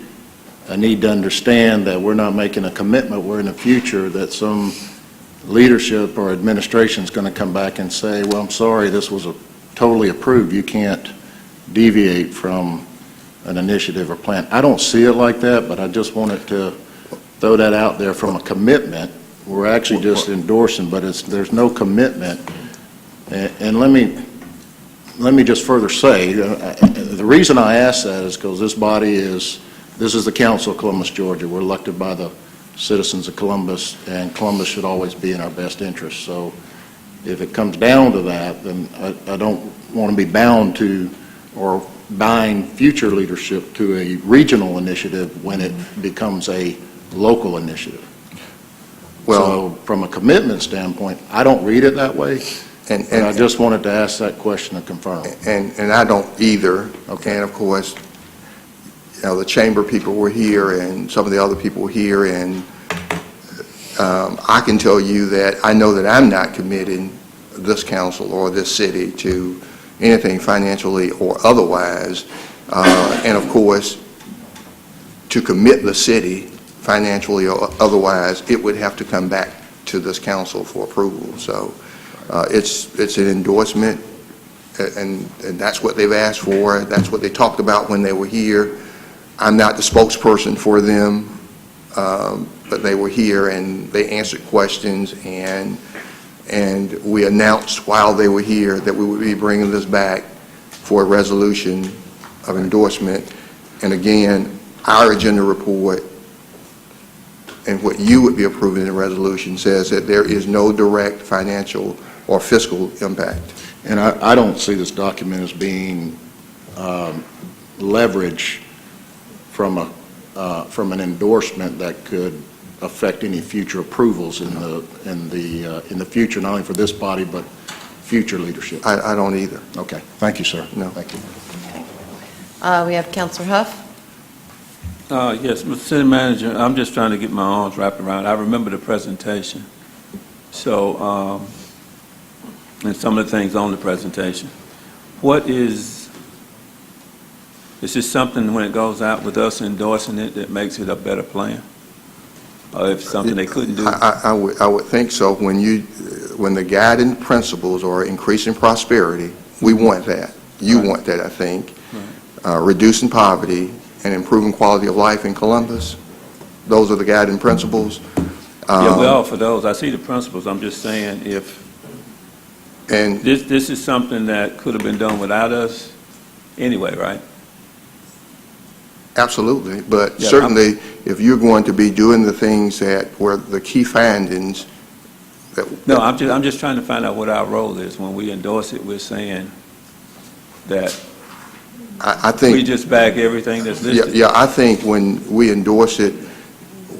I need to understand that we're not making a commitment where in the future that some leadership or administration is going to come back and say, well, I'm sorry, this was totally approved. You can't deviate from an initiative or plan. I don't see it like that, but I just wanted to throw that out there from a commitment. We're actually just endorsing, but there's no commitment. And let me just further say, the reason I ask that is because this is the Council of Columbus, Georgia. We're elected by the citizens of Columbus, and Columbus should always be in our best interest. So if it comes down to that, then I don't want to be bound to or bind future leadership to a regional initiative when it becomes a local initiative. Well, so from a commitment standpoint, I don't read it that way, and I just wanted to ask that question to confirm. And I don't either. Okay. And of course, you know, the chamber people were here and some of the other people were here, and I can tell you that I know that I'm not committing this council or this city to anything financially or otherwise, and of course, to commit the city financially or otherwise, it would have to come back to this council for approval. So it's an endorsement, and that's what they've asked for. That's what they talked about when they were here. I'm not the spokesperson for them, but they were here and they answered questions, and we announced while they were here that we would be bringing this back for a resolution of endorsement. And again, our agenda report and what you would be approving in the resolution says that there is no direct financial or fiscal impact. And I don't see this document as being leverage from an endorsement that could affect any future approvals in the future, not only for this body but future leadership. I don't either. Okay, thank you, sir. No, thank you. We have Councilor Huff. Yes, Mr. City Manager, I'm just trying to get my arms wrapped around. I remember the presentation. So, and some of the things on the presentation. What is this something when it goes out with us endorsing it that makes it a better plan? Or if something they couldn't do? I would think so. When the guiding principles are increasing prosperity, we want that. You want that, I think. Right. Reducing poverty and improving quality of life in Columbus. Those are the guiding principles. Yeah, we all for those. I see the principles. I'm just saying if this is something that could have been done without us anyway, right? Absolutely, but yeah, certainly if you're going to be doing the things that were the key findings. No, I'm just trying to find out what our role is. When we endorse it, we're saying that I think we just back everything that's listed. Yeah, I think when we endorse it,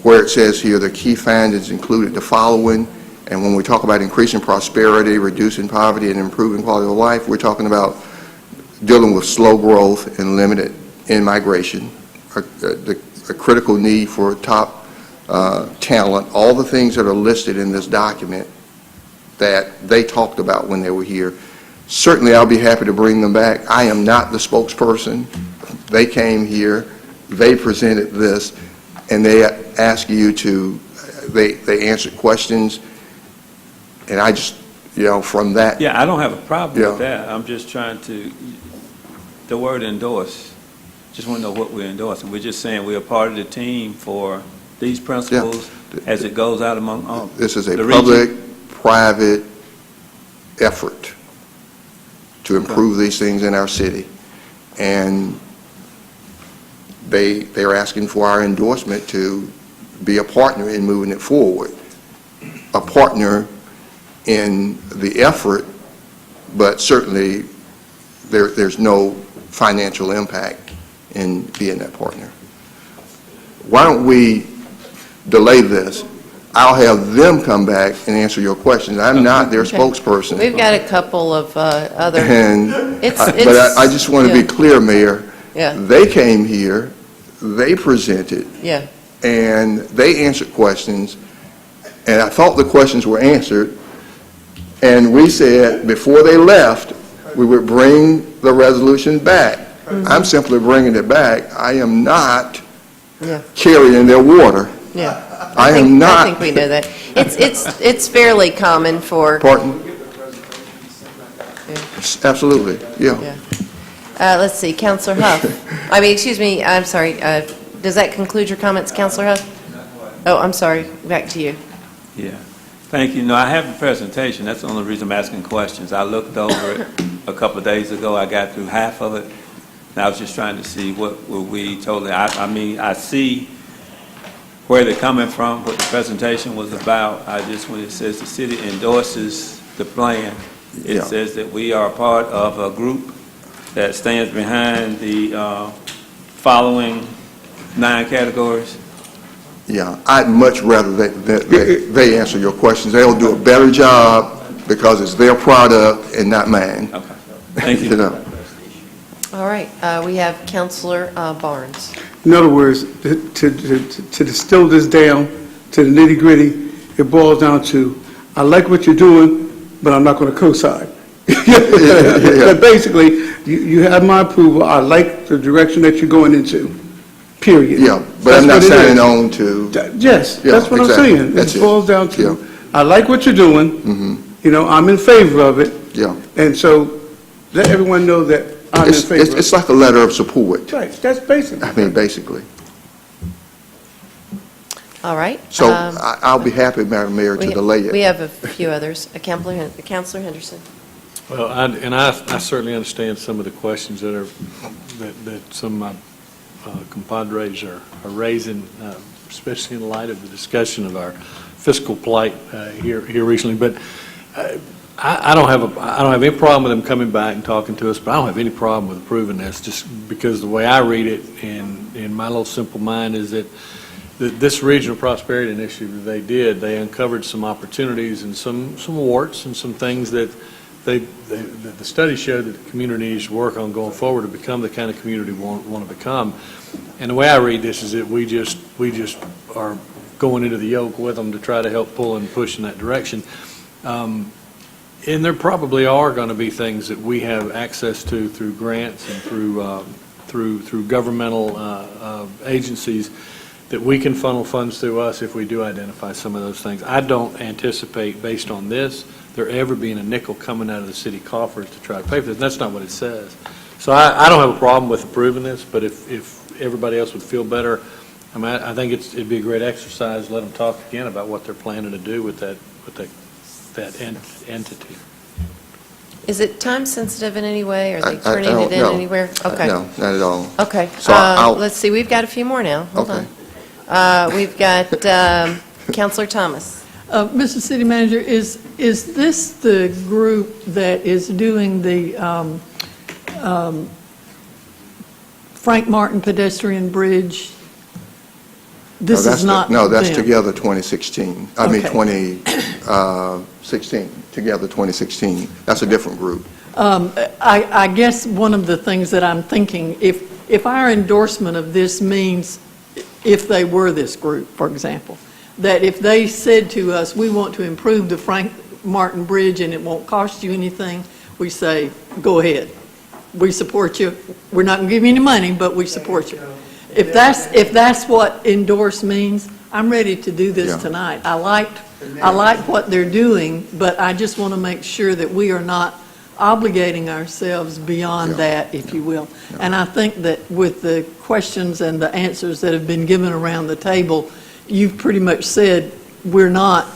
where it says here the key findings included the following, and when we talk about increasing prosperity, reducing poverty, and improving quality of life, we're talking about dealing with slow growth and limited in-migration, a critical need for top talent, all the things that are listed in this document that they talked about when they were here. Certainly, I'll be happy to bring them back. I am not the spokesperson. They came here. they presented this, and they asked you to, they answered questions, and I just, from that. Yeah, I don't have a problem Yeah. with that. I'm just trying to, the word endorse, just want to know what we're endorsing. We're just saying we're a part of the team for these principles as it goes out among all. This is a the region. public-private effort to improve these things in our city. And they're asking for our endorsement to be a partner in moving it forward. A partner in the effort, but certainly there's no financial impact in being that partner. Why don't we delay this? I'll have them come back and answer your questions. I'm not their Okay. spokesperson. We've got a couple of other, And, It's- but I just want to be clear, Mayor. Yeah. They came here, they presented, yeah, and they answered questions, and I thought the questions were answered, and we said before they left, we would bring the resolution back. I'm simply bringing it back. I am not yeah, carrying their water. yeah. I am not. I think we know that. It's fairly common for, Pardon? Absolutely, yeah. yeah. Let's see, Counselor Huff. Excuse me, I'm sorry. Does that conclude your comments, Counselor Huff? Oh, I'm sorry. Back to you. Yeah. Thank you. No, I have the presentation. That's the only reason I'm asking questions. I looked over it a couple of days ago. I got through half of it. And I was just trying to see what were we totally, I see where they're coming from, what the presentation was about. When it says the city endorses the plan, it says that we are part of a group that stands behind the following 9 categories. Yeah, I'd much rather they answer your questions. They'll do a better job because it's their product and not mine. Okay. Thank you. All right, we have Counselor Barnes. In other words, to distill this down to the nitty-gritty, it boils down to, I like what you're doing, but I'm not going to co-sign. But basically, you have my approval. I like the direction that you're going into, period. Yeah, but I'm not signing on to. Yes, Yeah, that's what exactly. I'm saying. That's It it. boils down to, Yeah. I like what you're doing. I'm in favor of it. Yeah. And so let everyone know that I'm in favor. It's like a letter of support. Right, that's basically. Basically. All right. So I'll be happy, Madam Mayor, to delay it. We have a few others. Counselor Henderson. Well, I certainly understand some of the questions that some of my compadres are raising, especially in light of the discussion of our fiscal plight here recently. But I don't have any problem with them coming back and talking to us, but I don't have any problem with approving this, just because the way I read it in my little simple mind is that this regional prosperity initiative they uncovered some opportunities and some warts and some things that the study showed that the community needs to work on going forward to become the kind of community we want to become. And the way I read this is that we just are going into the yoke with them to try to help pull and push in that direction. And there probably are going to be things that we have access to through grants and through governmental agencies that we can funnel funds through us if we do identify some of those things. I don't anticipate, based on this, there ever being a nickel coming out of the city coffers to try to pay for this. That's not what it says. So I don't have a problem with approving this, but if everybody else would feel better, I think it'd be a great exercise. Let them talk again about what they're planning to do with that entity. Is it time sensitive in any way? Are they turning it in no. anywhere? Okay. No, not at all. Okay. So Let's see. We've got a few more now. Hold on. We've got Counselor Thomas. Mr. City Manager, is this the group that is doing the Frank Martin pedestrian bridge? This is not No, that's them. Together 2016. I mean, Okay. 2016, Together 2016. That's a different group. I guess one of the things that I'm thinking, if our endorsement of this means, if they were this group, for example, that if they said to us, we want to improve the Frank Martin Bridge and it won't cost you anything, we say, go ahead. We support you. We're not going to give you any money, but we support you. If that's what endorse means, I'm ready to do this Yeah. tonight. I like what they're doing, but I just want to make sure that we are not obligating ourselves beyond Yeah. that, if you will. And I think that with the questions and the answers that have been given around the table, you've pretty much said we're not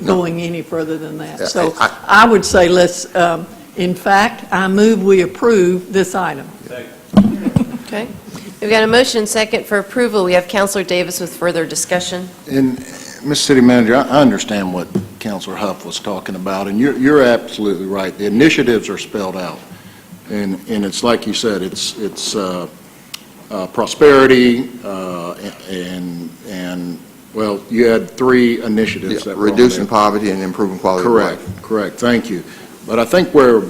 going any further than Yeah, that. So I would say let's, in fact, I move we approve this item. Okay. We've got a motion second for approval. We have Counselor Davis with further discussion. And, Mr. City Manager, I understand what Councilor Huff was talking about, and you're absolutely right. The initiatives are spelled out, and it's like you said, it's prosperity, and well, you had 3 initiatives that were on Reducing there. poverty and improving quality of life. Correct, thank you. But I think where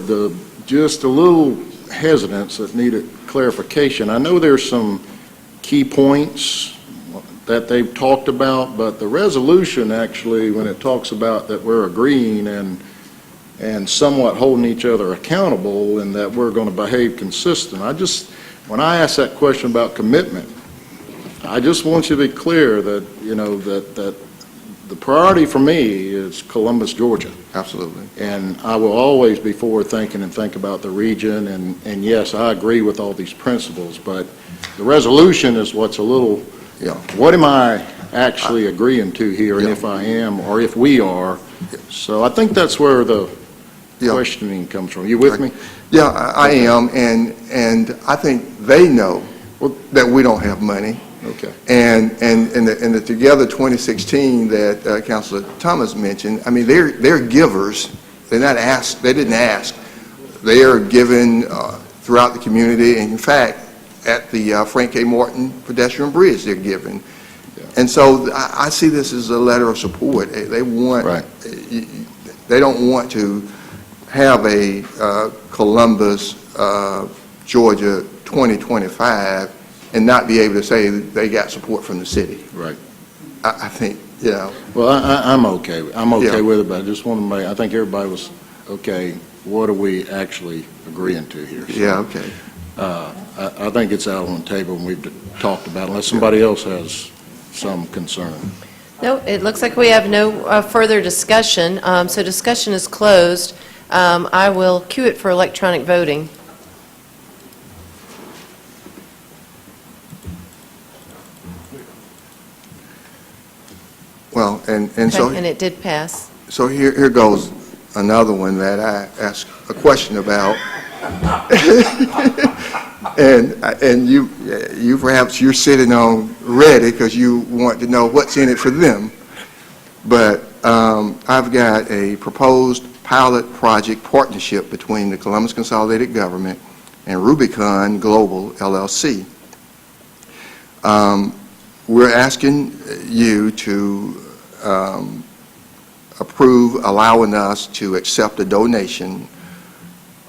just a little hesitance that needed clarification, I know there's some key points that they've talked about, but the resolution actually, when it talks about that we're agreeing and somewhat holding each other accountable and that we're going to behave consistent, when I ask that question about commitment, I just want you to be clear that, that the priority for me is Columbus, Georgia. Absolutely. And I will always be forward-thinking and think about the region, and yes, I agree with all these principles, but the resolution is what's a little, what am I actually agreeing to here, and if I am, or if we are? So I think that's where the questioning comes from. You with me? Yeah, I am, and I think they know that we don't have money. Okay. And the Together 2016 that Councilor Thomas mentioned, I mean, they're givers. They're not asked. They didn't ask. They are given throughout the community. And in fact, at the Frank K. Morton pedestrian bridge, they're given. And so I see this as a letter of support. They want. Right. They don't want to have a Columbus, Georgia 2025 and not be able to say they got support from the city. Right. I think, Well, I'm okay. I'm okay Yeah. with it, but I just want to I think everybody was, okay, what are we actually agreeing to here? So, Yeah, okay. I think it's out on the table, and we've talked about it, unless somebody else has some concern. No, it looks like we have no further discussion, so discussion is closed. I will cue it for electronic voting. Well, and Okay, so and it did pass. so here goes another one that I asked a question about. And you perhaps you're sitting on ready because you want to know what's in it for them. But I've got a proposed pilot project partnership between the Columbus Consolidated Government and Rubicon Global, LLC. We're asking you to approve allowing us to accept a donation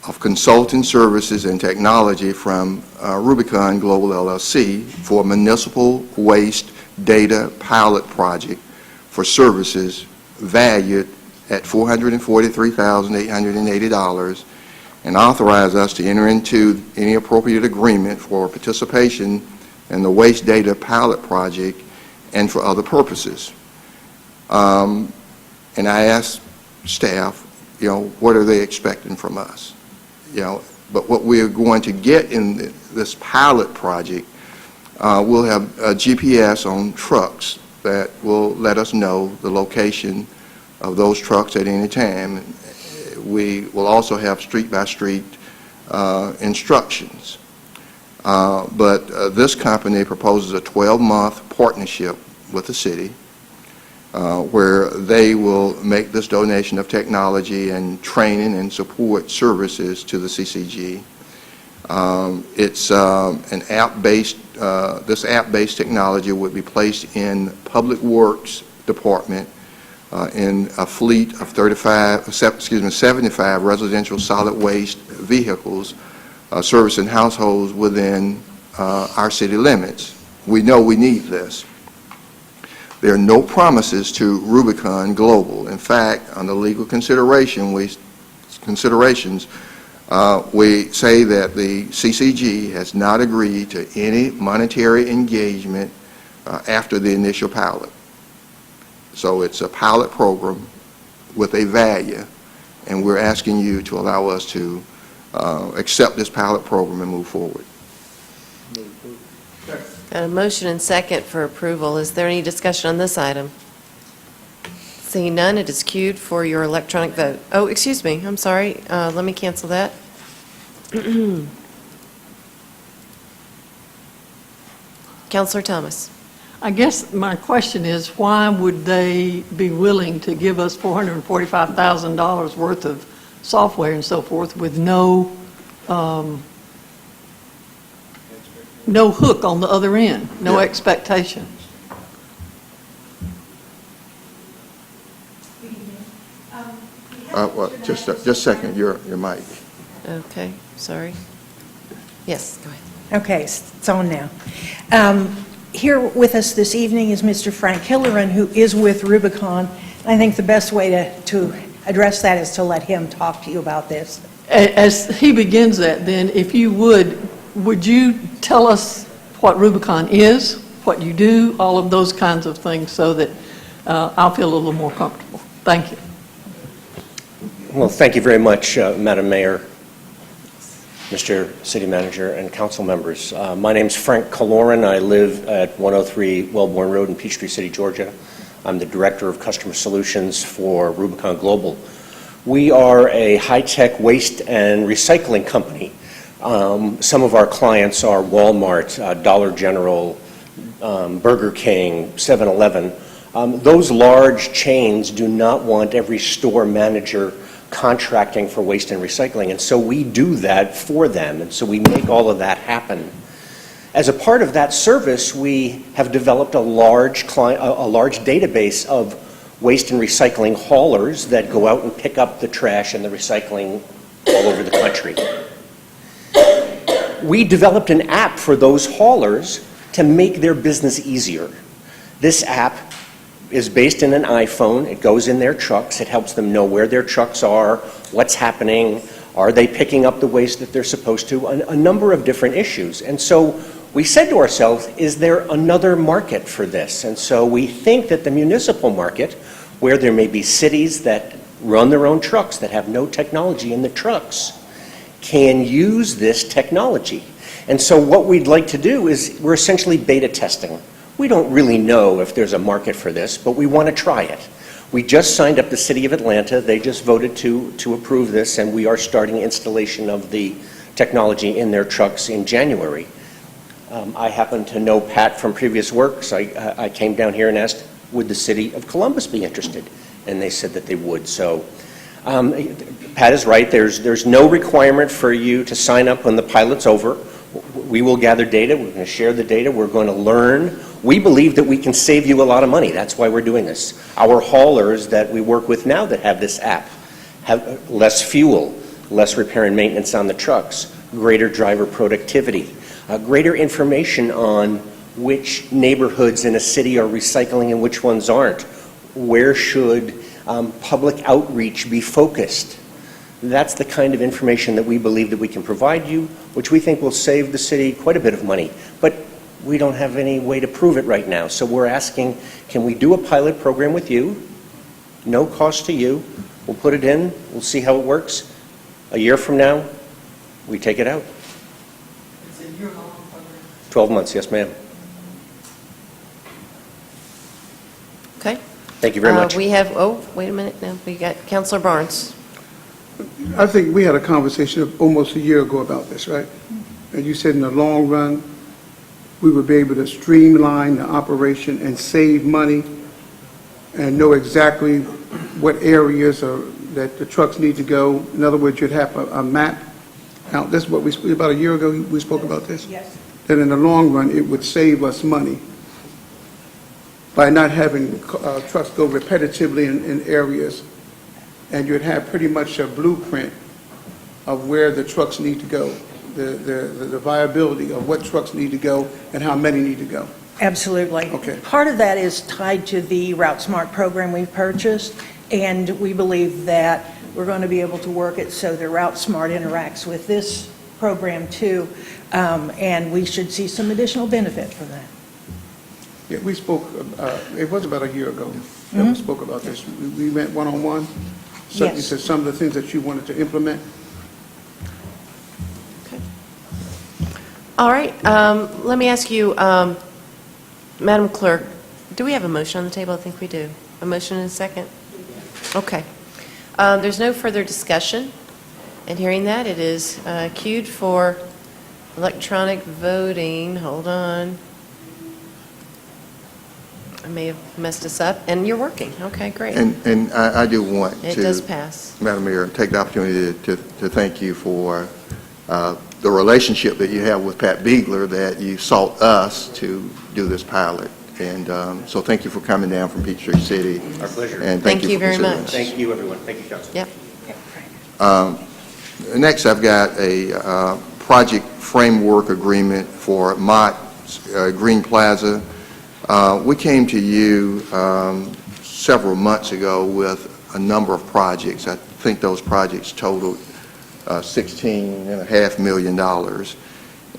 of consulting services and technology from Rubicon Global, LLC for a municipal waste data pilot project for services valued at $443,880, and authorize us to enter into any appropriate agreement for participation in the waste data pilot project and for other purposes. And I asked staff, what are they expecting from us? But what we're going to get in this pilot project, we'll have a GPS on trucks that will let us know the location of those trucks at any time. We will also have street-by-street instructions. But this company proposes a 12-month partnership with the city where they will make this donation of technology and training and support services to the CCG. It's an app-based, this app-based technology would be placed in Public Works Department in a fleet of 75 residential solid waste vehicles servicing households within our city limits. We know we need this. There are no promises to Rubicon Global. In fact, under legal considerations, We say that the CCG has not agreed to any monetary engagement after the initial pilot. So it's a pilot program with a value, and we're asking you to allow us to accept this pilot program and move forward. Got a motion and second for approval. Is there any discussion on this item? Seeing none, it is queued for your electronic vote. Oh, excuse me, I'm sorry. Let me cancel that. Counselor Thomas. I guess my question is, why would they be willing to give us $445,000 worth of software and so forth with no hook on the other end, no expectation? Well, just a second, your mic. Okay, sorry. Yes, go ahead. Okay, it's on now. Here with us this evening is Mr. Frank Hilleran, who is with Rubicon. I think the best way to address that is to let him talk to you about this. As he begins that, then, if you would you tell us what Rubicon is, what you do, all of those kinds of things, so that I'll feel a little more comfortable? Thank you. Well, thank you very much, Madam Mayor, Mr. City Manager, and council members. My name's Frank Kaloran. I live at 103 Wellborn Road in Peachtree City, Georgia. I'm the Director of Customer Solutions for Rubicon Global. We are a high-tech waste and recycling company. Some of our clients are Walmart, Dollar General, Burger King, 7-Eleven. Those large chains do not want every store manager contracting for waste and recycling, and so we do that for them, and so we make all of that happen. As a part of that service, we have developed a large database of waste and recycling haulers that go out and pick up the trash and the recycling all over the country. We developed an app for those haulers to make their business easier. This app is based in an iPhone. It goes in their trucks. It helps them know where their trucks are, what's happening, are they picking up the waste that they're supposed to, a number of different issues. And so we said to ourselves, is there another market for this? And so we think that the municipal market, where there may be cities that run their own trucks that have no technology in the trucks, can use this technology. And so what we'd like to do is we're essentially beta testing. We don't really know if there's a market for this, but we want to try it. We just signed up the City of Atlanta. They just voted to approve this, and we are starting installation of the technology in their trucks in January. I happen to know Pat from previous work, so I came down here and asked, would the City of Columbus be interested? And they said that they would. So Pat is right. There's no requirement for you to sign up when the pilot's over. We will gather data. We're going to share the data. We're going to learn. We believe that we can save you a lot of money. That's why we're doing this. Our haulers that we work with now that have this app have less fuel, less repair and maintenance on the trucks, greater driver productivity, greater information on which neighborhoods in a city are recycling and which ones aren't. Where should public outreach be focused? That's the kind of information that we believe that we can provide you, which we think will save the city quite a bit of money. But we don't have any way to prove it right now. So we're asking, can we do a pilot program with you? No cost to you. We'll put it in. We'll see how it works. A year from now, we take it out. It's a year-long program. 12 months, yes, ma'am. Okay. Thank you very much. We have, oh, wait a minute now. We got Counselor Barnes. I think we had a conversation almost a year ago about this, right? And you said in the long run, we would be able to streamline the operation and save money and know exactly what areas that the trucks need to go. In other words, you'd have a map. Now, this is what about a year ago we spoke about this? Yes. That in the long run, it would save us money by not having trucks go repetitively in areas. And you'd have pretty much a blueprint of where the trucks need to go, the viability of what trucks need to go and how many need to go. Absolutely. Okay. Part of that is tied to the Route Smart program we've purchased, and we believe that we're going to be able to work it so the Route Smart interacts with this program too, and we should see some additional benefit from that. Yeah, we spoke, it was about a year ago that we spoke about this. We went one-on-one. So you Yes. said some of the things that you wanted to implement. All right, let me ask you, Madam Clerk, do we have a motion on the table? I think we do. A motion and a second? Okay. There's no further discussion, and hearing that, it is queued for electronic voting. Hold on. I may have messed us up, and you're working. Okay, great. And I do want It to, does pass. Madam Mayor, take the opportunity to thank you for the relationship that you have with Pat Beegler, that you sought us to do this pilot. And so thank you for coming down from Peachtree City. Our pleasure. And Thank thank you for very considering much. us. Thank you, everyone. Thank you, Council. Yep. Next, I've got a project framework agreement for Mott Green Plaza. We came to you several months ago with a number of projects. I think those projects totaled $16.5 million.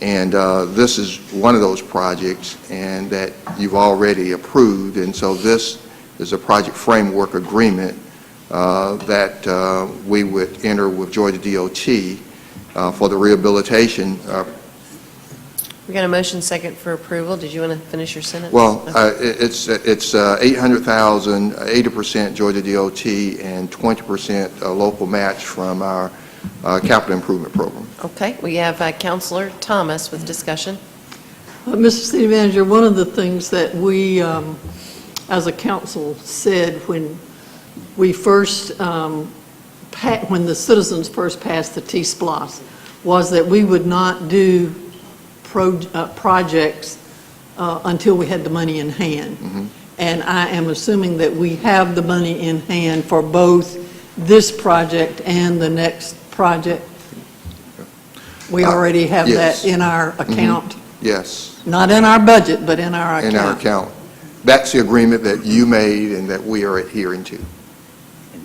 And this is one of those projects, and that you've already approved. And so this is a project framework agreement that we would enter with Georgia DOT for the rehabilitation. We got a motion second for approval. Did you want to finish your sentence? Well, Okay. it's $800,000, 80% Georgia DOT, and 20% local match from our capital improvement program. Okay, we have Counselor Thomas with discussion. Mr. City Manager, one of the things that we, as a council, said when we first, when the citizens first passed the T-SPLOS, was that we would not do projects until we had the money in hand. And I am assuming that we have the money in hand for both this project and the next project. We already have Yes. that in our account. Yes, Not in our budget, but in our account. in our account. That's the agreement that you made and that we are adhering to.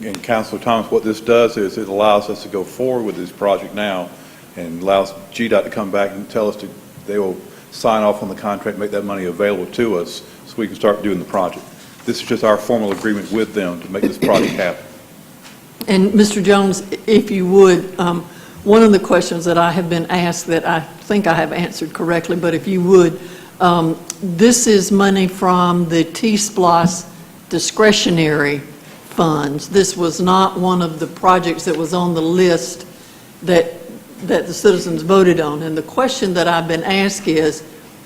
And Councilor Thomas, what this does is it allows us to go forward with this project now and allows GDOT to come back and tell us they will sign off on the contract, make that money available to us so we can start doing the project. This is just our formal agreement with them to make this project happen. And Mr. Jones, if you would, one of the questions that I have been asked that I think I have answered correctly, but if you would, this is money from the T-SPLOS discretionary funds. This was not one of the projects that was on the list that the citizens voted on. And the question that I've been asked is,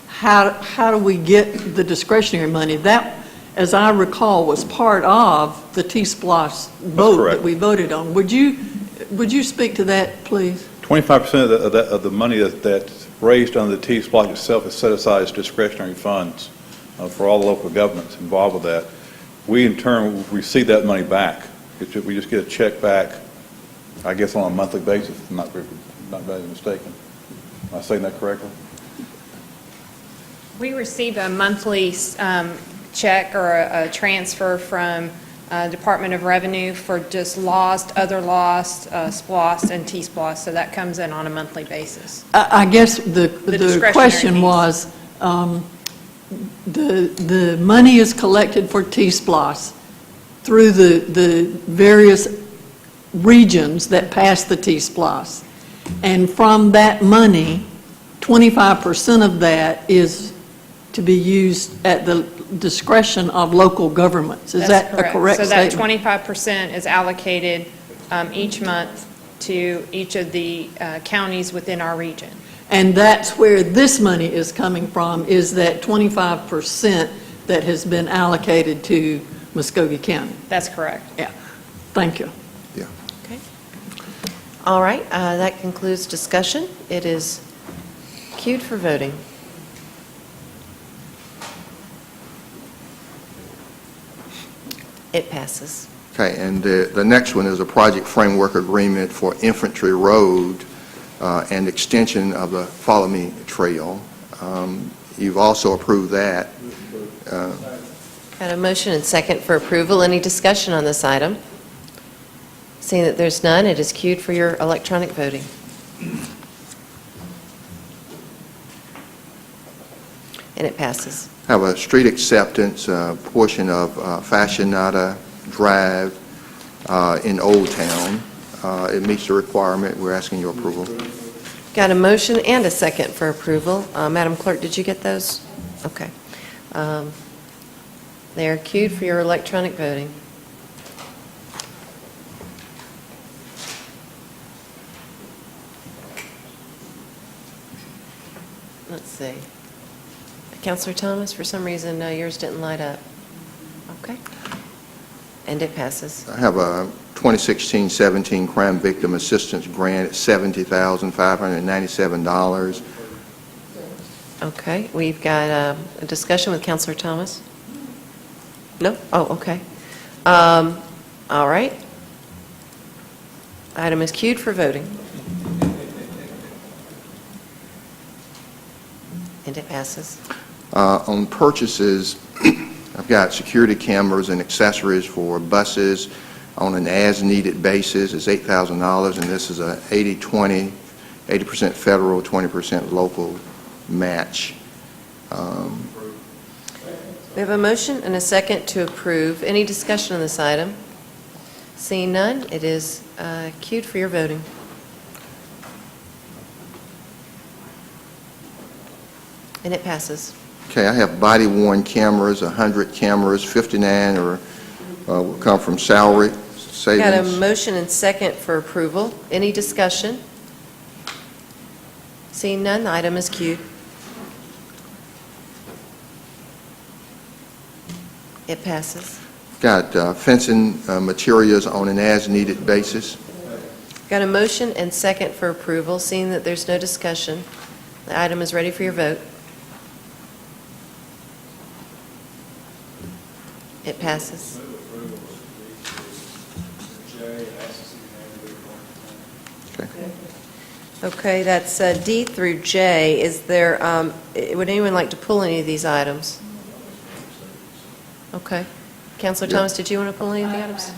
how do we get the discretionary money? That, as I recall, was part of the T-SPLOS vote that we voted on. Would you speak to that, please? 25% of the money that's raised under the T-SPLOS itself is set aside as discretionary funds for all the local governments involved with that. We, in turn, receive that money back. We just get a check back, I guess, on a monthly basis, if I'm not badly mistaken. Am I saying that correctly? We receive a monthly check or a transfer from Department of Revenue for just lost, other lost, SPLOST, and T-SPLOST, so that comes in on a monthly basis. I guess the discretionary question piece. was, the money is collected for T-SPLOS through the various regions that pass the T-SPLOS. And from that money, 25% of that is to be used at the discretion of local governments. Is that a correct statement? So that 25% is allocated each month to each of the counties within our region. And that's where this money is coming from, is that 25% that has been allocated to Muskogee County. That's correct. Yeah. Thank you. Okay. All right, that concludes discussion. It is queued for voting. It passes. Okay, and the next one is a project framework agreement for Infantry Road and extension of the Follow Me Trail. You've also approved that. Got a motion and second for approval. Any discussion on this item? Seeing that there's none, it is queued for your electronic voting. And it passes. Have a street acceptance portion of Fashionata Drive in Old Town. It meets the requirement. We're asking your approval. Got a motion and a second for approval. Madam Clerk, did you get those? Okay. They are queued for your electronic voting. Let's see. Councilor Thomas, for some reason, yours didn't light up. Okay. And it passes. I have a 2016-17 Crime Victim Assistance Grant at $70,597. Okay, we've got a discussion with Councilor Thomas. No? Oh, okay. All right. Item is queued for voting. And it passes. On purchases, I've got security cameras and accessories for buses on an as-needed basis. It's $8,000, and this is a 80-20, 80% federal, 20% local match. We have a motion and a second to approve. Any discussion on this item? Seeing none, it is queued for your voting. And it passes. Okay, I have body-worn cameras, 100 cameras, 59 will come from salary savings. Got a motion and second for approval. Any discussion? Seeing none, the item is queued. It passes. Got fencing materials on an as-needed basis. Got a motion and second for approval. Seeing that there's no discussion, the item is ready for your vote. It passes. Okay, that's D through J. Is there, would anyone like to pull any of these items? Okay. Councilor Thomas, did you want to pull any of the items?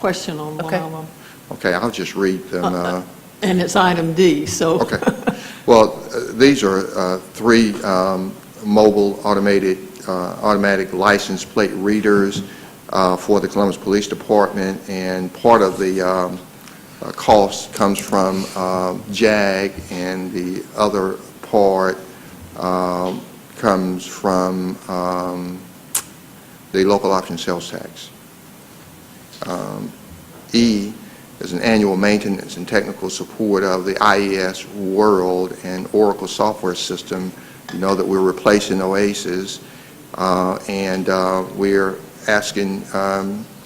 Question on one Okay. of them. Okay, I'll just read them. And it's item D, so. Okay. Well, these are three mobile automatic license plate readers for the Columbus Police Department, and part of the cost comes from JAG, and the other part comes from the local option sales tax. E is an annual maintenance and technical support of the IES World and Oracle software system. You know that we're replacing OASIS, and we're asking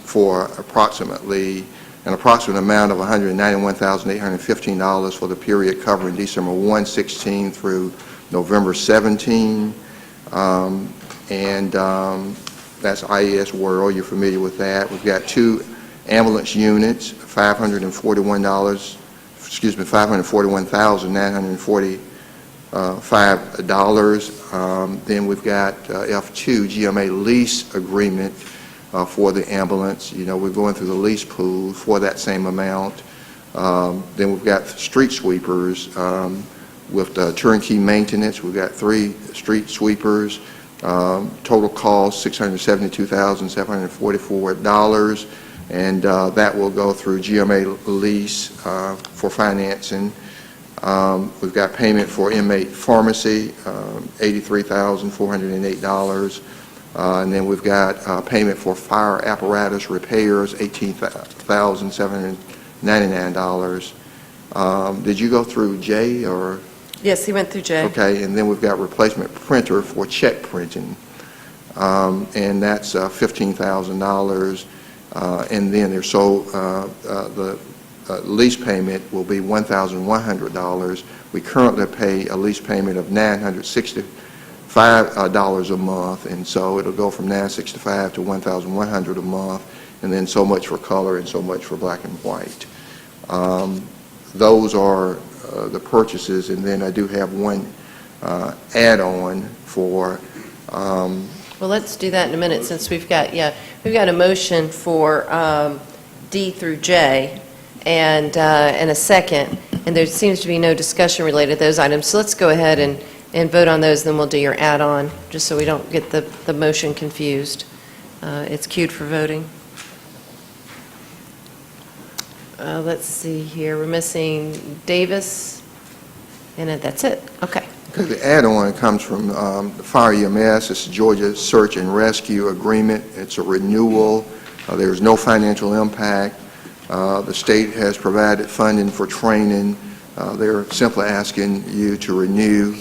for an approximate amount of $191,815 for the period covering December 1/16 through November 17. That's IES World. You're familiar with that. We've got 2 ambulance units, $541,945. Then we've got F2 GMA lease agreement for the ambulance. You know, we're going through the lease pool for that same amount. Then we've got street sweepers with turnkey maintenance. We've got 3 street sweepers. Total cost $672,744, and that will go through GMA lease for financing. We've got payment for inmate pharmacy, $83,408, and then we've got payment for fire apparatus repairs, $18,799. Did you go through J or? Yes, he went through J. Okay, and then we've got replacement printer for check printing, and that's $15,000. And then the lease payment will be $1,100. We currently pay a lease payment of $965 a month, and so it'll go from $965 to $1,100 a month, and then so much for color and so much for black and white. Those are the purchases, and then I do have one add-on for. Well, let's do that in a minute, since we've got a motion for D through J. and a second, and there seems to be no discussion related to those items. So let's go ahead and vote on those, then we'll do your add-on, just so we don't get the motion confused. It's queued for voting. Let's see here, we're missing Davis, and that's it. Okay. Okay, the add-on comes from the Fire EMS. It's the Georgia Search and Rescue Agreement. It's a renewal. There's no financial impact. The state has provided funding for training. They're simply asking you to renew.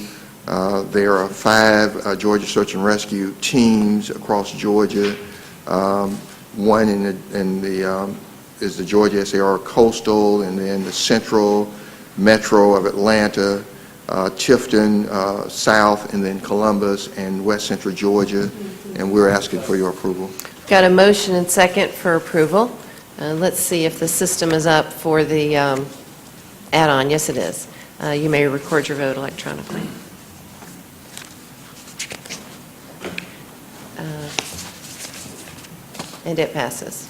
There are 5 Georgia Search and Rescue teams across Georgia. One is the Georgia SAR Coastal, and then the Central Metro of Atlanta, Tifton South, and then Columbus and West Central Georgia, and we're asking for your approval. Got a motion and second for approval. Let's see if the system is up for the add-on. Yes, it is. You may record your vote electronically. And it passes.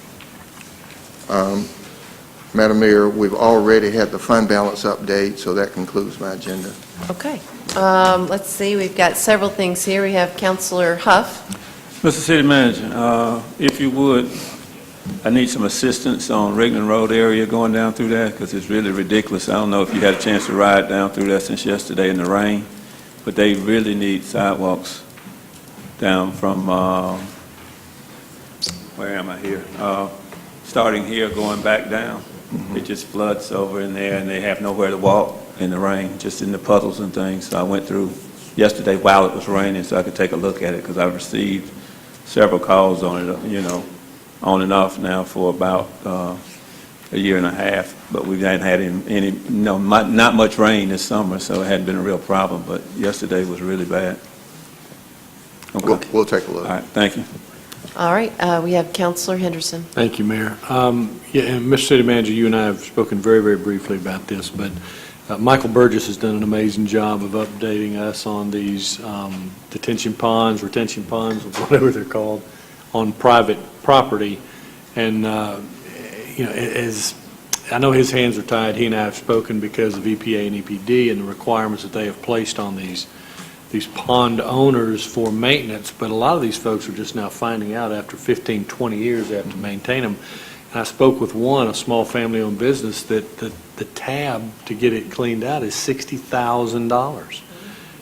Madam Mayor, we've already had the fund balance update, so that concludes my agenda. Okay. Let's see, we've got several things here. We have Councilor Huff. Mr. City Manager, if you would, I need some assistance on Rigland Road area going down through there, because it's really ridiculous. I don't know if you had a chance to ride down through there since yesterday in the rain, but they really need sidewalks down from, where am I here? Starting here, going back down. It just floods over in there, and they have nowhere to walk in the rain, just in the puddles and things. So I went through yesterday while it was raining so I could take a look at it, because I've received several calls on it, you know, on and off now for about a year and a half. But we hadn't had any not much rain this summer, so it hadn't been a real problem. But yesterday was really bad. Okay. We'll take a look. All right, thank you. All right, we have Councilor Henderson. Thank you, Mayor. Yeah, and Mr. City Manager, you and I have spoken very, very briefly about this, but Michael Burgess has done an amazing job of updating us on these detention ponds, retention ponds, whatever they're called, on private property. And, you know, as I know his hands are tied, he and I have spoken because of EPA and EPD and the requirements that they have placed on these pond owners for maintenance, but a lot of these folks are just now finding out after 15, 20 years they have to maintain them. And I spoke with a small family-owned business, that the tab to get it cleaned out is $60,000.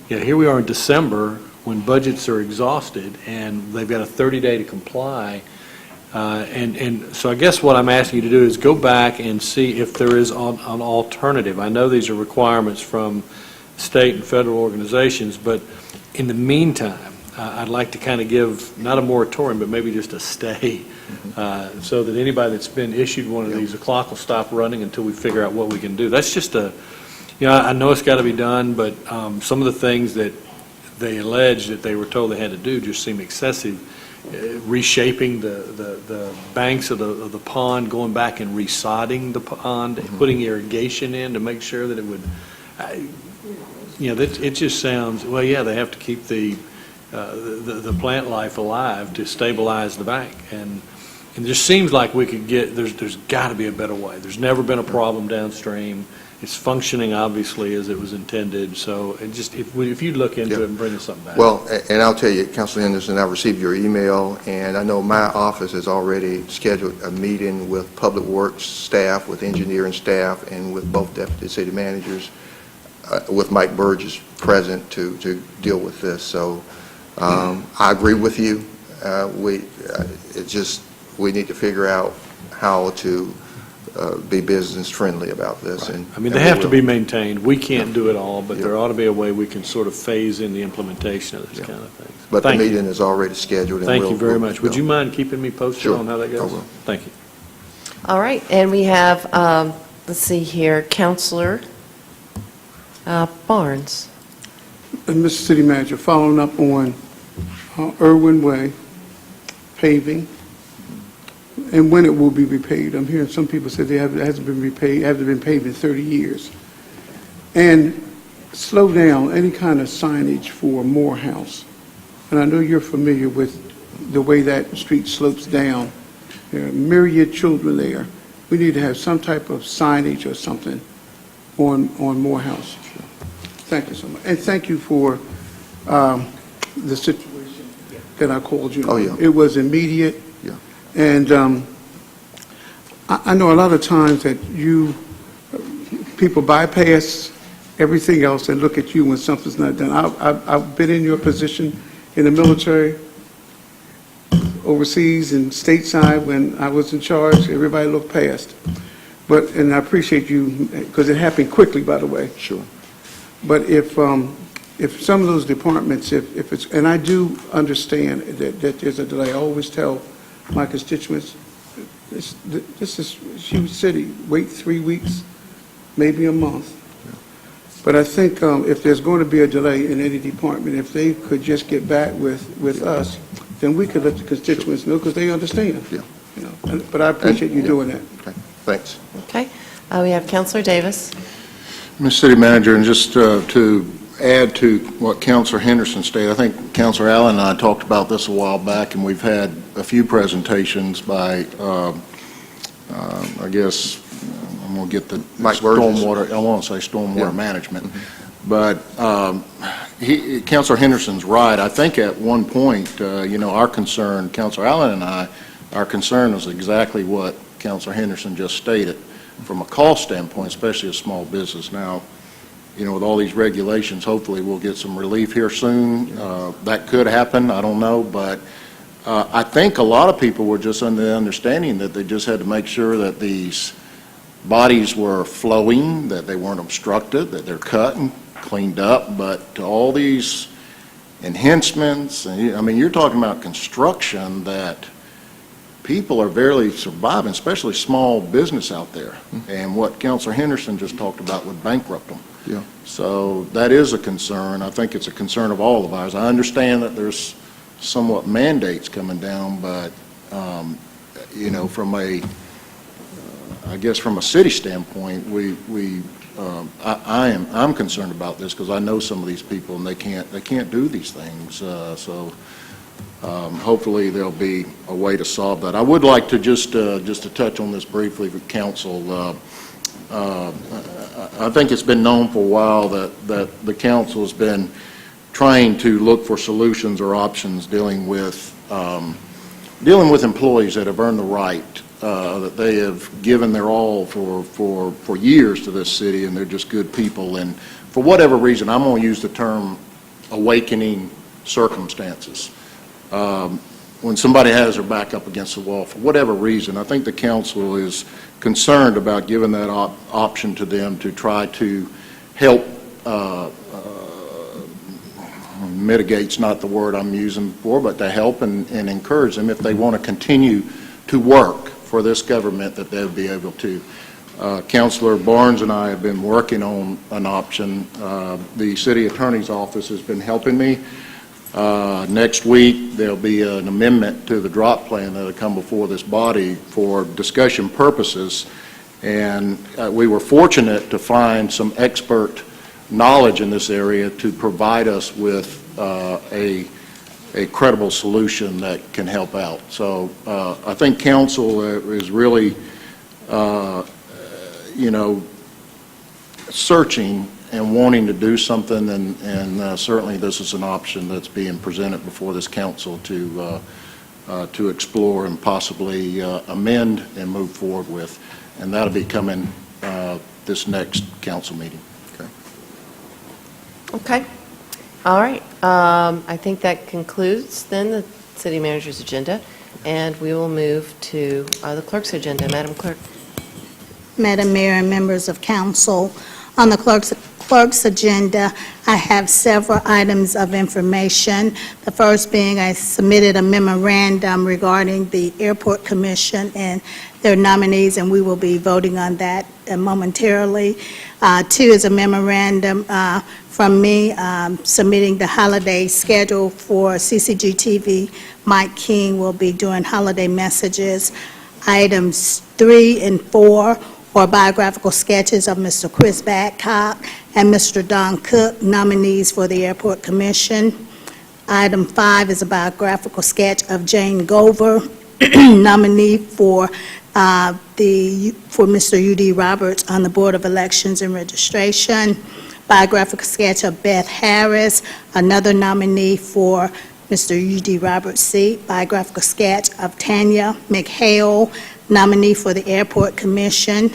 You know, here we are in December when budgets are exhausted and they've got a 30-day to comply. And so I guess what I'm asking you to do is go back and see if there is an alternative. I know these are requirements from state and federal organizations, but in the meantime, I'd like to kind of give, not a moratorium, but maybe just a stay, so that anybody that's been issued one of these, the clock will stop running until we figure out what we can do. That's just you know, I know it's got to be done, but some of the things that they allege that they were told they had to do just seem excessive. Reshaping the banks of the pond, going back and resodding the pond, putting irrigation in to make sure that it would, you know, it just sounds, well, yeah, they have to keep the plant life alive to stabilize the bank. And it just seems like we could get, there's got to be a better way. There's never been a problem downstream. It's functioning, obviously, as it was intended. So it just, if you look into it and bring us something back. Well, and I'll tell you, Councilor Henderson, I received your email, and I know my office has already scheduled a meeting with Public Works staff, with engineering staff, and with both deputy city managers, with Mike Burgess present to deal with this. So I agree with you. We need to figure out how to be business friendly about this. Right. I mean, they have to be maintained. We can't do it all, but there ought to be a way we can sort of phase in the implementation of this kind of things. But the meeting is already scheduled. And Thank you very much. Would you mind keeping me posted on how that goes? I will. Thank you. All right, and we have, let's see here, Councilor Barnes. And Mr. City Manager, following up on Irwin Way paving and when it will be repaid. I'm hearing some people say it hasn't been repaid, hasn't been paved in 30 years. And slow down any kind of signage for Morehouse. And I know you're familiar with the way that street slopes down. There are myriad children there. we need to have some type of signage or something on Morehouse. Thank you so much. And thank you for the situation that I called you. Oh, yeah. It was immediate. Yeah. And I know a lot of times that people bypass everything else and look at you when something's not done. I've been in your position in the military, overseas and stateside when I was in charge. Everybody looked past. And I appreciate you, because it happened quickly, by the way. Sure. But if some of those departments, if it's, and I do understand that there's a delay. I always tell my constituents, this is a huge city. Wait 3 weeks, maybe a month. But I think if there's going to be a delay in any department, if they could just get back with us, then we could let the constituents know, because they understand. Yeah. You know. But I appreciate you doing that. Okay, thanks. Okay. We have Councilor Davis. Mr. City Manager, and just to add to what Councilor Henderson stated, I think Councilor Allen and I talked about this a while back, and we've had a few presentations by, I guess, I'm going to get the Mike Burgess. stormwater, I want to say stormwater Yeah. management. But Councilor Henderson's right. I think at one point, our concern, Councilor Allen and I, our concern was exactly what Councilor Henderson just stated. From a cost standpoint, especially a small business. Now, with all these regulations, hopefully we'll get some relief here soon. That could happen, I don't know, but I think a lot of people were just under the understanding that they just had to make sure that these bodies were flowing, that they weren't obstructed, that they're cut and cleaned up, but all these enhancements, and I mean, you're talking about construction that people are barely surviving, especially small business out there. And what Councilor Henderson just talked about would bankrupt them. Yeah. So that is a concern. I think it's a concern of all of ours. I understand that there's somewhat mandates coming down, but, from a city standpoint, I'm concerned about this, because I know some of these people and they can't do these things. Hopefully there'll be a way to solve that. I would like to just to touch on this briefly with council. I think it's been known for a while that the council has been trying to look for solutions or options dealing with employees that have earned the right, that they have given their all for years to this city, and they're just good people. And for whatever reason, I'm going to use the term awakening circumstances. When somebody has their back up against the wall, for whatever reason, I think the council is concerned about giving that option to them to try to help, mitigate's not the word I'm using for, but to help and encourage them if they want to continue to work for this government, that they'll be able to. Councilor Barnes and I have been working on an option. The city attorney's office has been helping me. Next week, there'll be an amendment to the drop plan that'll come before this body for discussion purposes. And we were fortunate to find some expert knowledge in this area to provide us with a credible solution that can help out. So I think council is really, searching and wanting to do something, and certainly this is an option that's being presented before this council to explore and possibly amend and move forward with, and that'll be coming this next council meeting. Okay. All right. I think that concludes then the city manager's agenda, and we will move to the clerk's agenda. Madam Clerk. Madam Mayor and members of council, on the clerk's agenda, I have several items of information. The first being I submitted a memorandum regarding the Airport Commission and their nominees, and we will be voting on that momentarily. Two is a memorandum from me submitting the holiday schedule for CCG-TV. Mike King will be doing holiday messages. Items 3 and 4 are biographical sketches of Mr. Chris Badcock and Mr. Don Cook, nominees for the Airport Commission. Item 5 is a biographical sketch of Jane Gover, nominee for For Mr. U.D. Roberts on the Board of Elections and Registration. Biographical sketch of Beth Harris, another nominee for Mr. U.D. Roberts' seat. Biographical sketch of Tanya McHale, nominee for the Airport Commission.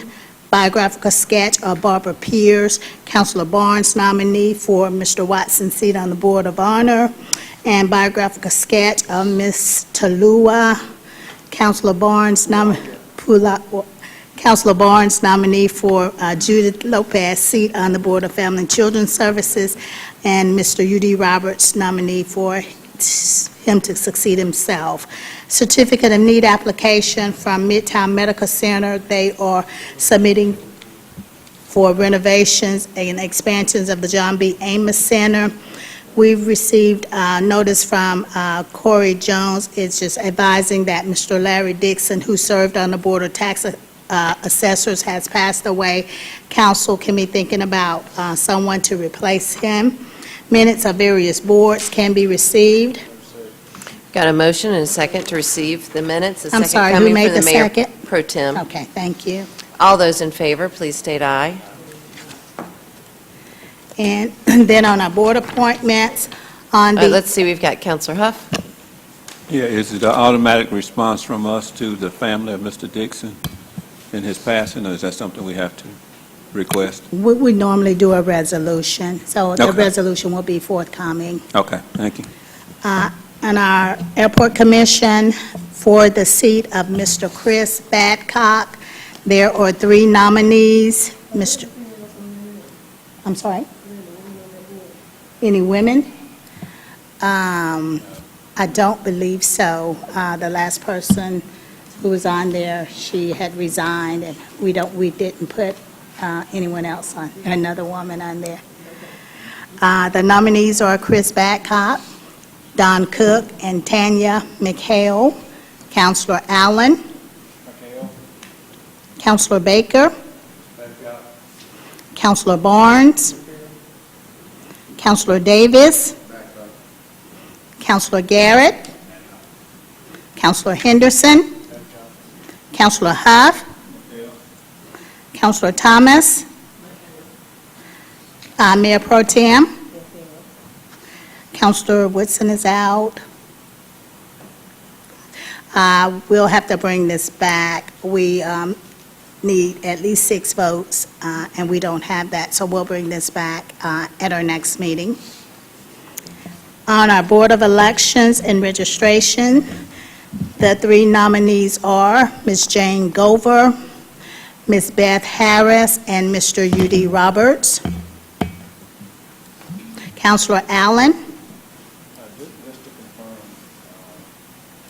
Biographical sketch of Barbara Pierce, Councilor Barnes nominee for Mr. Watson's seat on the Board of Honor. And biographical sketch of Ms. Talua, Councilor Barnes nominee for Judith Lopez seat on the Board of Family and Children's Services, and Mr. U.D. Roberts nominee for him to succeed himself. Certificate of need application from Midtown Medical Center. They are submitting for renovations and expansions of the John B. Amos Center. We've received notice from Corey Jones. It's just advising that Mr. Larry Dixon, who served on the Board of Tax Assessors, has passed away. Council can be thinking about someone to replace him. Minutes of various boards can be received. Got a motion and a second to receive the minutes. A I'm second sorry, who coming made from the the Mayor second? Pro Tem. Okay, thank you. All those in favor, please state aye. And then on our board appointments, on the... Let's see, we've got Councilor Huff. Yeah, is it an automatic response from us to the family of Mr. Dixon in his passing, or is that something we have to request? We normally do a resolution, so the Okay. resolution will be forthcoming. Okay, thank you. On our Airport Commission, for the seat of Mr. Chris Badcock, there are 3 nominees. I'm sorry? Any women? I don't believe so. The last person who was on there, she had resigned, and we didn't put anyone else on, another woman on there. The nominees are Chris Badcock, Don Cook, and Tanya McHale. Councilor Allen. Councilor Baker. Councilor Barnes. Councilor Davis. Councilor Garrett. Councilor Henderson. Councilor Huff. Councilor Thomas. Mayor Pro Tem. Councilor Woodson is out. We'll have to bring this back. We need at least 6 votes, and we don't have that, so we'll bring this back at our next meeting. On our Board of Elections and Registration, the 3 nominees are Ms. Jane Gover, Ms. Beth Harris, and Mr. U.D. Roberts. Councilor Allen.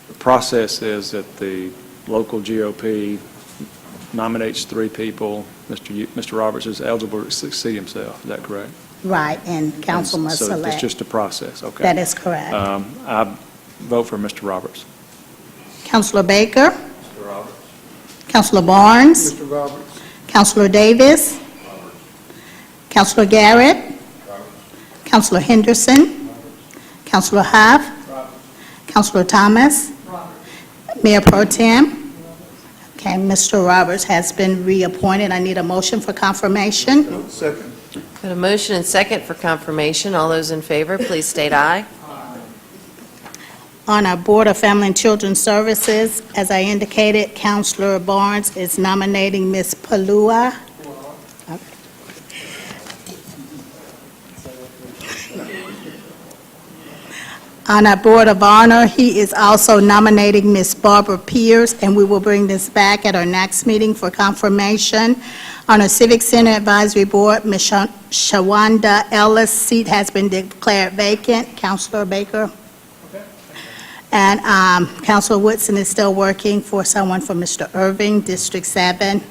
The process is that the local GOP nominates 3 people. Mr. Roberts is eligible to succeed himself. Is that correct? Right, and council must So select. it's just a process, okay. That is correct. I vote for Mr. Roberts. Councilor Baker. Mr. Roberts. Councilor Barnes. Mr. Roberts. Councilor Davis. Councilor Garrett. Councilor Henderson. Councilor Huff. Councilor Thomas. Mayor Pro Tem. Okay, Mr. Roberts has been reappointed. I need a motion for confirmation. Second. Got a motion and second for confirmation. All those in favor, please state aye. On our Board of Family and Children's Services, as I indicated, Councilor Barnes is nominating Ms. Palua. On our Board of Honor, he is also nominating Ms. Barbara Pierce, and we will bring this back at our next meeting for confirmation. On our Civic Center Advisory Board, Ms. Shawanda Ellis' seat has been declared vacant. Councilor Baker? And Councilor Woodson is still working for someone for Mr. Irving, District 7.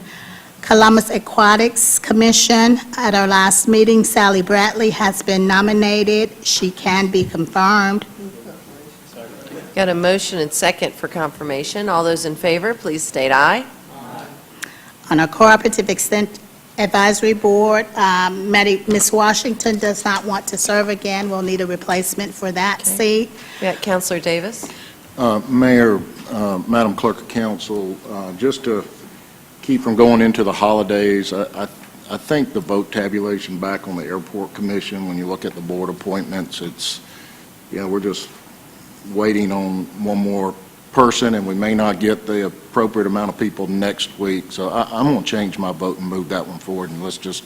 Columbus Aquatics Commission, at our last meeting, Sally Bradley has been nominated. She can be confirmed. Got a motion and second for confirmation. All those in favor, please state aye. On our Cooperative Extent Advisory Board, Ms. Washington does not want to serve again. We'll need a replacement for that seat. We got Councilor Davis. Mayor, Madam Clerk of Council, just to keep from going into the holidays, I think the vote tabulation back on the Airport Commission, when you look at the board appointments, we're just waiting on one more person, and we may not get the appropriate amount of people next week. So I'm going to change my vote and move that one forward, and let's just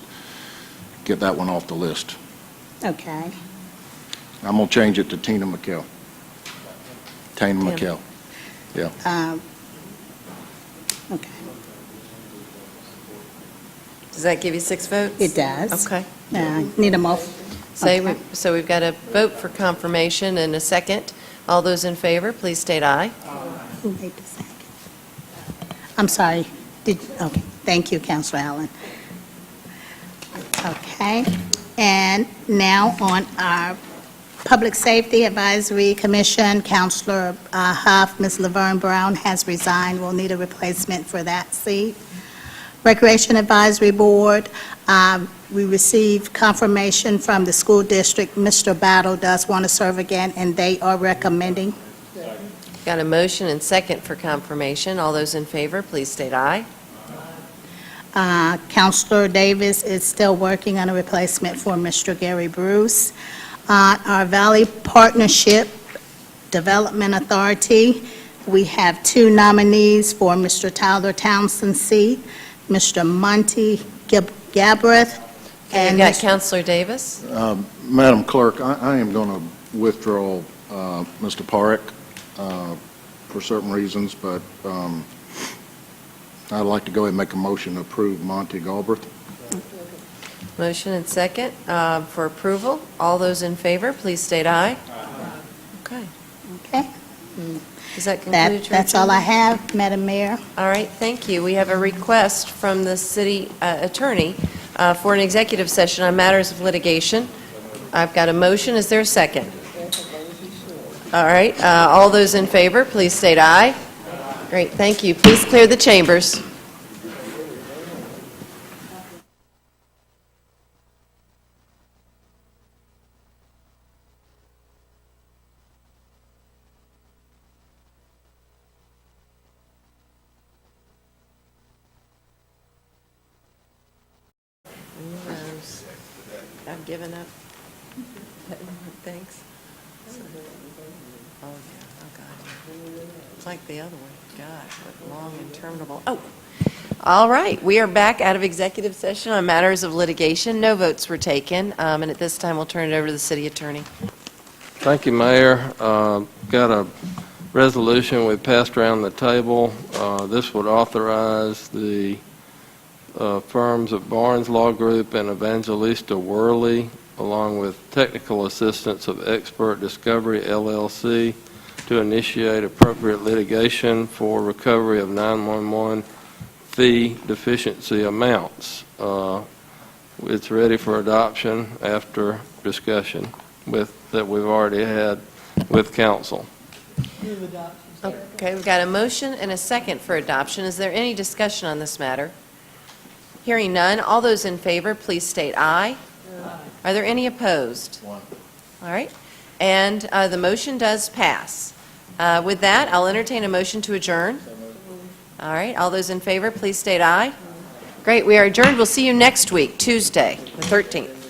get that one off the list. Okay. I'm going to change it to Tina McKell. Tina Tim. McKell. Yeah. Okay. Does that give you 6 votes? It does. Okay. Need a motion? So we've got a vote for confirmation and a second. All those in favor, please state aye. Who made the second? I'm sorry. Okay. Thank you, Councilor Allen. Okay. And now on our Public Safety Advisory Commission, Councilor Huff, Ms. Laverne Brown has resigned. We'll need a replacement for that seat. Recreation Advisory Board, we received confirmation from the school district. Mr. Battle does want to serve again, and they are recommending. Got a motion and second for confirmation. All those in favor, please state aye. Councilor Davis is still working on a replacement for Mr. Gary Bruce. Our Valley Partnership Development Authority, we have 2 nominees for Mr. Tyler Townsend's seat, Mr. Monty Gabrath. Okay, And we've got Mr. Councilor Davis. Madam Clerk, I am going to withdraw Mr. Parek for certain reasons, but I'd like to go ahead and make a motion to approve Monty Galbraith. Motion and second for approval. All those in favor, please state aye. Okay. Okay. Does that conclude your That's all I agenda? have, Madam Mayor. All right, thank you. We have a request from the city attorney for an executive session on matters of litigation. I've got a motion. Is there a second? All right, all those in favor, please state aye. Great, thank you. Please clear the chambers. I've given up. Thanks. Oh, yeah, oh, God. It's like the other one. God, what long, interminable. Oh, all right. We are back out of executive session on matters of litigation. No votes were taken, and at this time, we'll turn it over to the city attorney. Thank you, Mayor. Got a resolution we passed around the table. This would authorize the firms of Barnes Law Group and Evangelista Worley, along with technical assistance of Expert Discovery LLC, to initiate appropriate litigation for recovery of 911 fee deficiency amounts. It's ready for adoption after discussion that we've already had with council. Okay, we've got a motion and a second for adoption. Is there any discussion on this matter? Hearing none, all those in favor, please state aye. Are there any opposed? One. All right, and the motion does pass. With that, I'll entertain a motion to adjourn. All right, all those in favor, please state aye. Great, we are adjourned. We'll see you next week, Tuesday, the 13th.